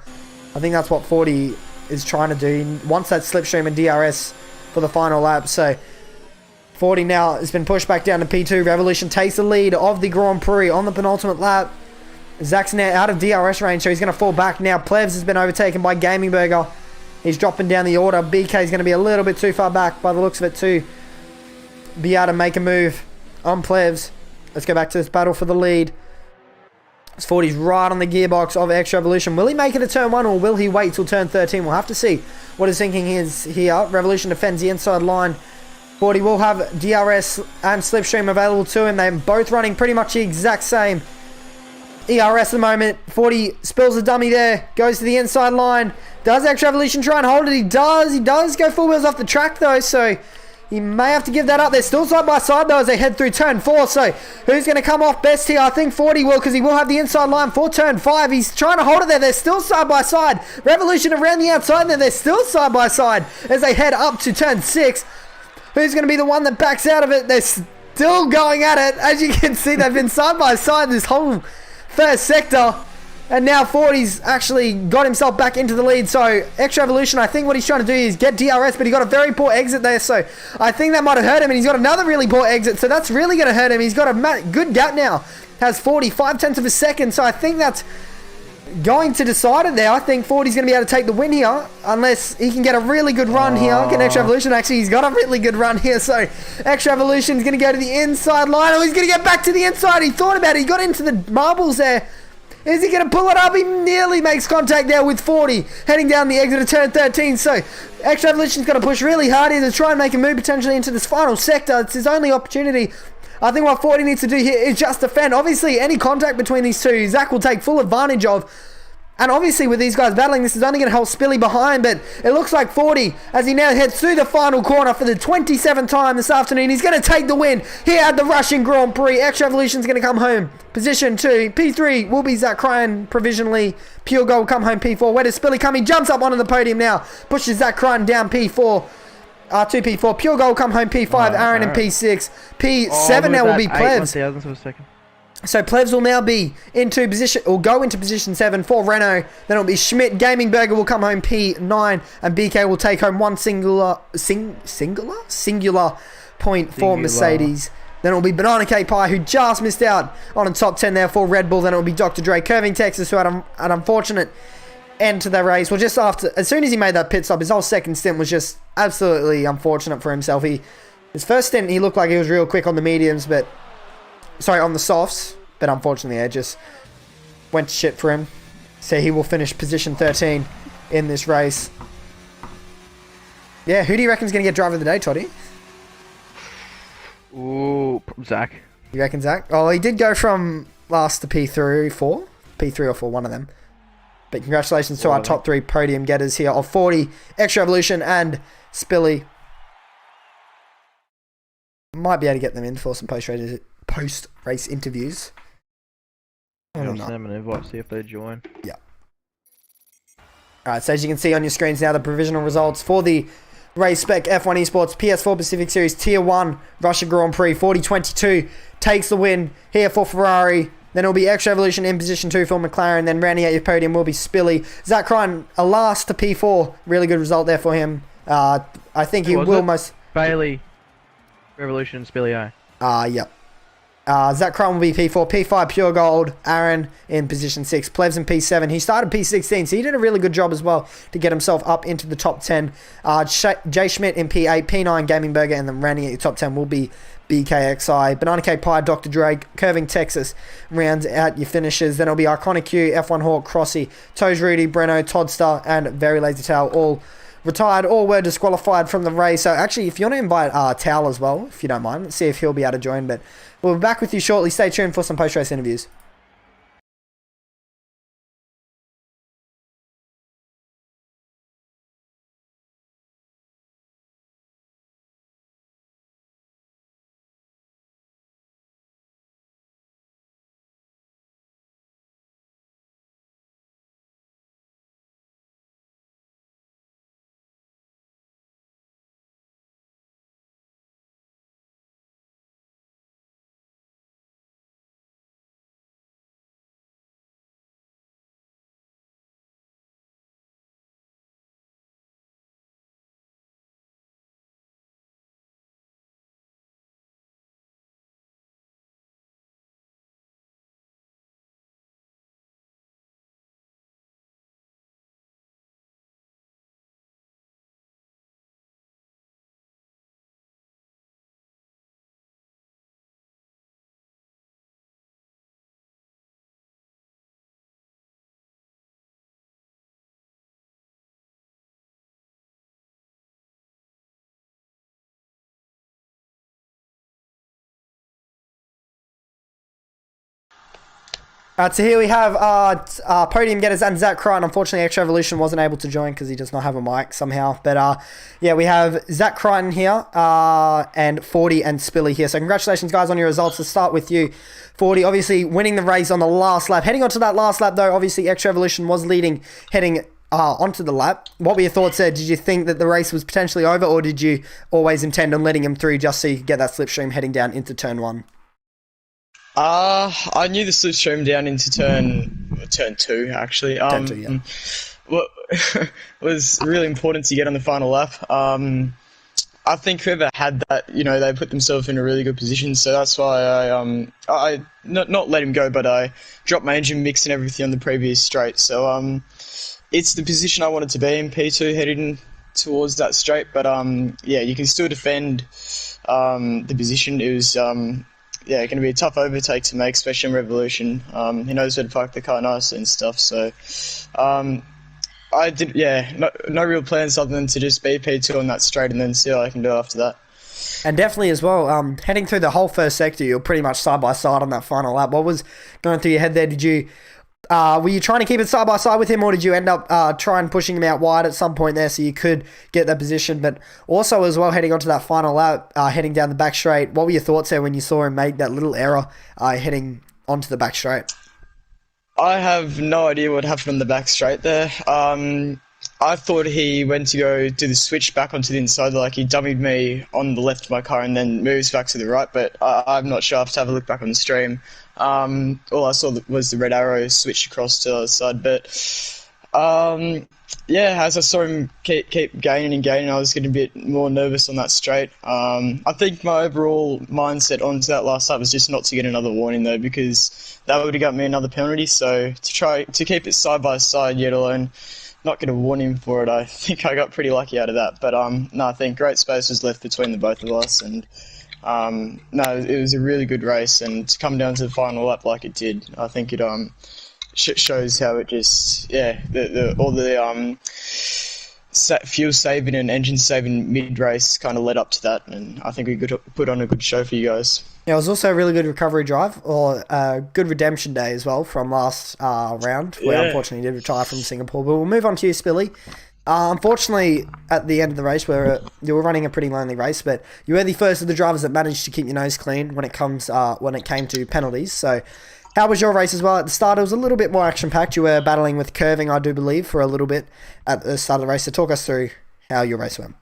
I think that's what 40 is trying to do. He wants that slipstream and DRS for the final lap. So 40 now has been pushed back down to P2. Revolution takes the lead of the Grand Prix on the penultimate lap. Zach's now out of DRS range, so he's going to fall back now. Plevs has been overtaken by Gaming Burger. He's dropping down the order. BK is going to be a little bit too far back by the looks of it too. be able to make a move on Plevs. Let's go back to this battle for the lead. It's 40's right on the gearbox of Extra Revolution. Will he make it to turn 1 or will he wait till turn 13? We'll have to see what his thinking is here. Revolution defends the inside line. 40 will have DRS and Slipstream available to him. They're both running pretty much the exact same ERS at the moment. 40 spills the dummy there. Goes to the inside line. Does Extra Revolution try and hold it? He does. He does go full wheels off the track though, so he may have to give that up. They're still side by side though as they head through turn 4. So who's going to come off best here? I think 40 will, because he will have the inside line for turn 5. He's trying to hold it there. They're still side by side. Revolution around the outside there. They're still side by side as they head up to turn 6. Who's going to be the one that backs out of it? They're still going at it. As you can see, they've been side by side this whole first sector. And now 40's actually got himself back into the lead. So Extra Evolution, I think what he's trying to do is get DRS, but he got a very poor exit there. So I think that might have hurt him. And he's got another really poor exit. So that's really going to hurt him. He's got a good gap now. Has 45 tenths of a second. So I think that's going to decide it there. I think 40's going to be able to take the win here. Unless he can get a really good run here. Get Extra Evolution. Actually, he's got a really good run here. So Extra Evolution is going to go to the inside line. Oh, he's going to get back to the inside. He thought about it. He got into the marbles there. Is he going to pull it up? He nearly makes contact there with 40. Heading down the exit of turn 13. So, Extra Evolution's going to push really hard here to try and make a move potentially into this final sector. It's his only opportunity. I think what 40 needs to do here is just defend. Obviously, any contact between these two, Zach will take full advantage of. And obviously, with these guys battling, this is only going to help Spilly behind. But it looks like 40, as he now heads through the final corner for the 27th time this afternoon, he's going to take the win here at the Russian Grand Prix. Extra Evolution's going to come home. Position 2. P3 will be Zach Cryan provisionally. Pure Gold will come home P4. Where does Spilly come? He jumps up onto the podium now. Pushes Zach Cryan down P4. To P4. Pure Gold come home P5. Aaron in P6. P7 now will be Plebs. So Plevs will now be into position, or go into position 7 for Renault. Then it'll be Schmidt. Gaming Burger will come home P9, and BK will take home one singular point for Mercedes. Then it'll be Banana Cake Pie, who just missed out on a top 10 there for Red Bull. Then it'll be Dr. Dre, Curving Texas, who had an unfortunate end to their race. Well, just after, as soon as he made that pit stop, his whole second stint was just absolutely unfortunate for himself. His first stint, he looked like he was real quick on the mediums, but on the softs, but unfortunately it just went to shit for him. So he will finish position 13 in this race. Yeah, who do you reckon's going to get driver of the day, Toddy? Ooh, Zach. You reckon Zach? Oh, he did go from last to P3 or 4, one of them. But congratulations to our top 3 podium getters here of 40, Extra Evolution, and Spilly. Might be able to get them in for some post-race interviews. I'll send them an invite, see if they join. Yeah. Alright, so as you can see on your screens now, the provisional results for the Race Spec F1 Esports PS4 Pacific Series Tier 1 Russia Grand Prix 4022 takes the win here for Ferrari. Then it'll be Extra Evolution in position 2 for McLaren. Then rounding out your podium will be Spilly. Zach Cryan, a last to P4. Really good result there for him. I think he will most... Bailey, Revolution, Spilly, Yep. Zach Cryan will be P4, P5 Pure Gold, Aaron in position 6, Plevs in P7. He started P16, so he did a really good job as well to get himself up into the top 10. Jay Schmidt in P8, P9 Gaming Burger, and then rounding at your top 10 will be BKXI. Banana Cake Pie, Dr. Drake, Curving Texas rounds out your finishes. Then it'll be Iconic Q, F1 Hawk, Crossy, Toes Rudy, Breno, Toddster, and Very Lazy Tail, all retired or were disqualified from the race. So actually, if you want to invite Tal as well, if you don't mind, let's see if he'll be able to join. But we'll be back with you shortly. Stay tuned for some post-race interviews. So here we have podium getters and Zach Crichton. Unfortunately, Extra Evolution wasn't able to join because he does not have a mic somehow. But yeah, we have Zach Crichton here and 40 and Spilly here. So congratulations, guys, on your results. Let's start with you, 40. Obviously, winning the race on the last lap. Heading on to that last lap, though, obviously, Extra Evolution was leading, heading onto the lap. What were your thoughts there? Did you think that the race was potentially over, or did you always intend on letting him through just so you could get that slipstream heading down into turn 1? I knew the slipstream down into turn 2 actually. Turn 2, yeah. What was really important to get on the final lap. I think whoever had that, they put themselves in a really good position. So that's why I not let him go, but I dropped my engine mix and everything on the previous straight. So it's the position I wanted to be in, P2, heading towards that straight. But yeah, you can still defend the position. It was going to be a tough overtake to make, especially in Revolution. He knows where to park the car nicely and stuff. So I did, no real plans other than to just be P2 on that straight and then see how I can do after that. And definitely as well, heading through the whole first sector, you're pretty much side by side on that final lap. What was going through your head there? Did you were you trying to keep it side by side with him, or did you end up trying pushing him out wide at some point there so you could get that position? But also as well, heading onto that final lap, heading down the back straight, what were your thoughts there when you saw him make that little error heading onto the back straight? I have no idea what happened on the back straight there. I thought he went to go do the switch back onto the inside, like he dummied me on the left of my car and then moves back to the right, but I'm not sure. I have to have a look back on the stream. All I saw was the red arrow switch across to the other side, but as I saw him keep gaining and gaining, I was getting a bit more nervous on that straight. I think my overall mindset onto that last lap was just not to get another warning though, because that would have got me another penalty. So to try to keep it side by side, yet alone not get a warning for it, I think I got pretty lucky out of that. But I think great space was left between the both of us, and it was a really good race. And to come down to the final lap like it did, I think it shows how it just all the fuel saving and engine saving mid race kind of led up to that, and I think we could put on a good show for you guys. Yeah, it was also a really good recovery drive, or a good redemption day as well from last round, where unfortunately you did retire from Singapore. But we'll move on to you, Spilly. Unfortunately, at the end of the race, where you were running a pretty lonely race, but you were the first of the drivers that managed to keep your nose clean when it came to penalties. So, how was your race as well? At the start, it was a little bit more action-packed. You were battling with curving, I do believe, for a little bit at the start of the race. So, talk us through how your race went.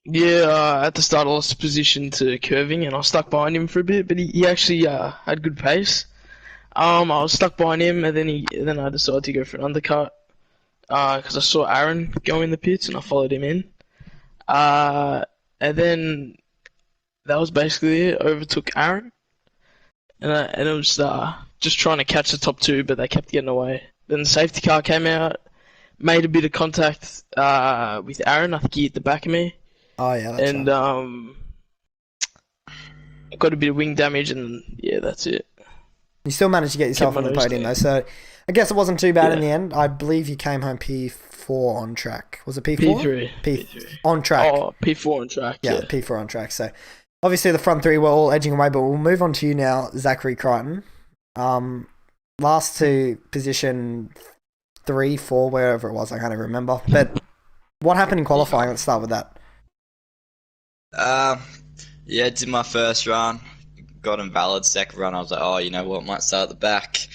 Yeah, at the start I lost position to curving and I was stuck behind him for a bit, but he actually had good pace. I was stuck behind him and then I decided to go for an undercut because I saw Aaron go in the pits and I followed him in. And then that was basically it. Overtook Aaron and it was just trying to catch the top two, but they kept getting away. Then the safety car came out, made a bit of contact with Aaron. I think he hit the back of me. Oh yeah, that's and right. I got a bit of wing damage, and yeah, that's it. You still managed to get yourself on the podium though, so I guess it wasn't too bad in the end. I believe you came home P4 on track. Was it P4? P3. P3 on track. Oh, P4 on track. Yeah, P4 on track. So obviously the front three were all edging away, but we'll move on to you now, Zachary Crichton. Last to position 3, 4, wherever it was, I can't even remember. But what happened in qualifying? Let's start with that. Did my first run, got invalid. Second run, I was like, oh, you know what, might start at the back.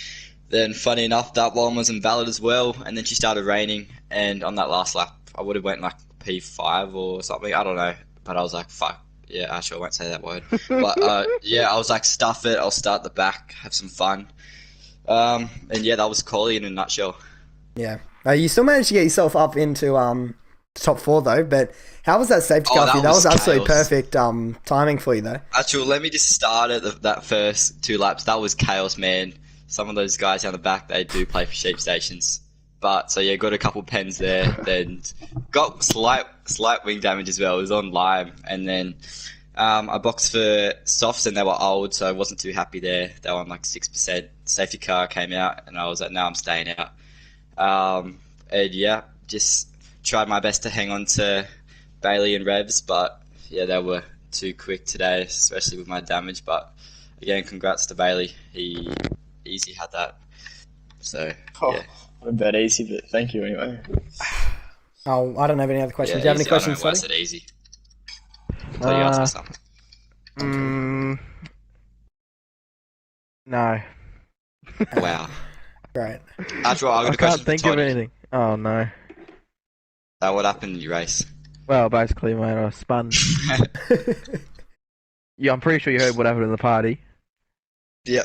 Then, funny enough, that one was invalid as well, and then she started raining, and on that last lap, I would have went like P5 or something, I don't know, but I was like, fuck, yeah, actually I won't say that word. But, I was like, stuff it, I'll start at the back, have some fun. And yeah, that was quality in a nutshell. Yeah. You still managed to get yourself up into top 4 though, but how was that safety car for you? That was absolutely perfect timing for you though. Actually, let me just start at that first 2 laps. That was chaos, man. Some of those guys down the back, they do play for sheep stations. But, so yeah, got a couple pens there, then got slight wing damage as well. It was on lime, and then I boxed for softs and they were old, so I wasn't too happy there. They were on like 6%. Safety car came out, and I was like, no, I'm staying out. And yeah, just tried my best to hang on to Bailey and Revs, but yeah, they were too quick today, especially with my damage. But again, congrats to Bailey. He Easy had that. So Oh, yeah. not a bad easy, but thank you anyway. Oh, I don't have any other questions. Do you have any Easy. questions, I don't know why I Sonny? said easy. I thought you asked me something. No. Wow. Great. After all, I got I a can't question think for of Toddy. anything. Oh no. What happened in your race? Well, basically, mate, I spun. Yeah, I'm pretty sure you heard what happened in the party. Yeah.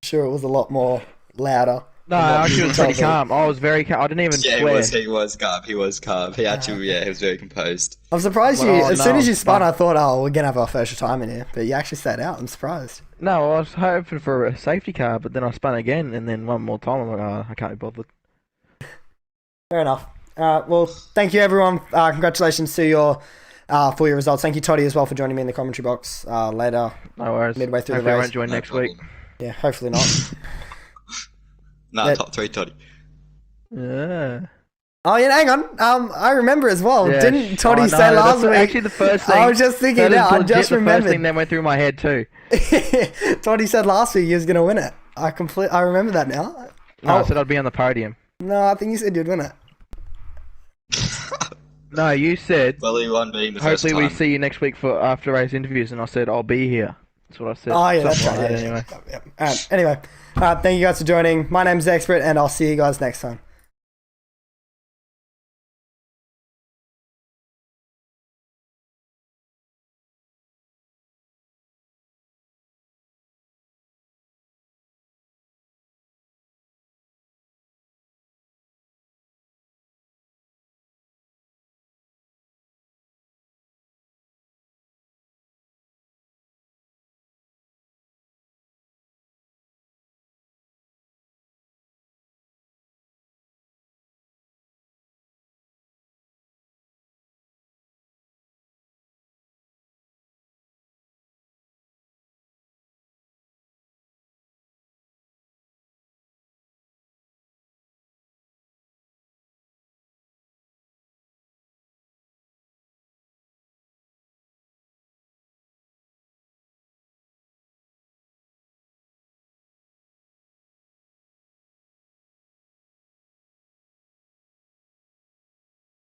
Sure, it was a lot more louder. No, than what actually, you it was pretty told me. calm. I was very calm. I didn't even Yeah, swear. he was calm. He was calm. He actually, he was very composed. I'm surprised you. Oh, As no, soon as you I'm spun, fine. I thought, oh, we're gonna have our first time in here. But you actually stayed out. I'm surprised. No, I was hoping for a safety car, but then I spun again, and then one more time. I'm like, oh, I can't be bothered. Fair enough. Well, thank you, everyone. Congratulations to your for your results. Thank you, Toddy, as well, for joining me in the commentary box later. No worries. Midway through the Hopefully I race. won't join No next problem. week. Yeah, hopefully not. Nah, Yeah. top 3 Toddy. Yeah. Oh yeah, hang on. I remember as well. Yeah, Didn't Toddy I say know, last that's week? actually the first thing. I was just thinking That is now. I legit just the first remembered. thing that went through my head too. Toddy said last week he was gonna win it. I remember that now. No, I Oh. said I'd be on the podium. No, I think you said you'd win it. No, you said Well, he won being the first hopefully time. we see you next week for after race interviews, and I said I'll be here. That's what I said. Oh yeah, that's Something right. like Yeah, that, anyway. Anyway, thank you guys for joining. My name's Expert, and I'll see you guys next time.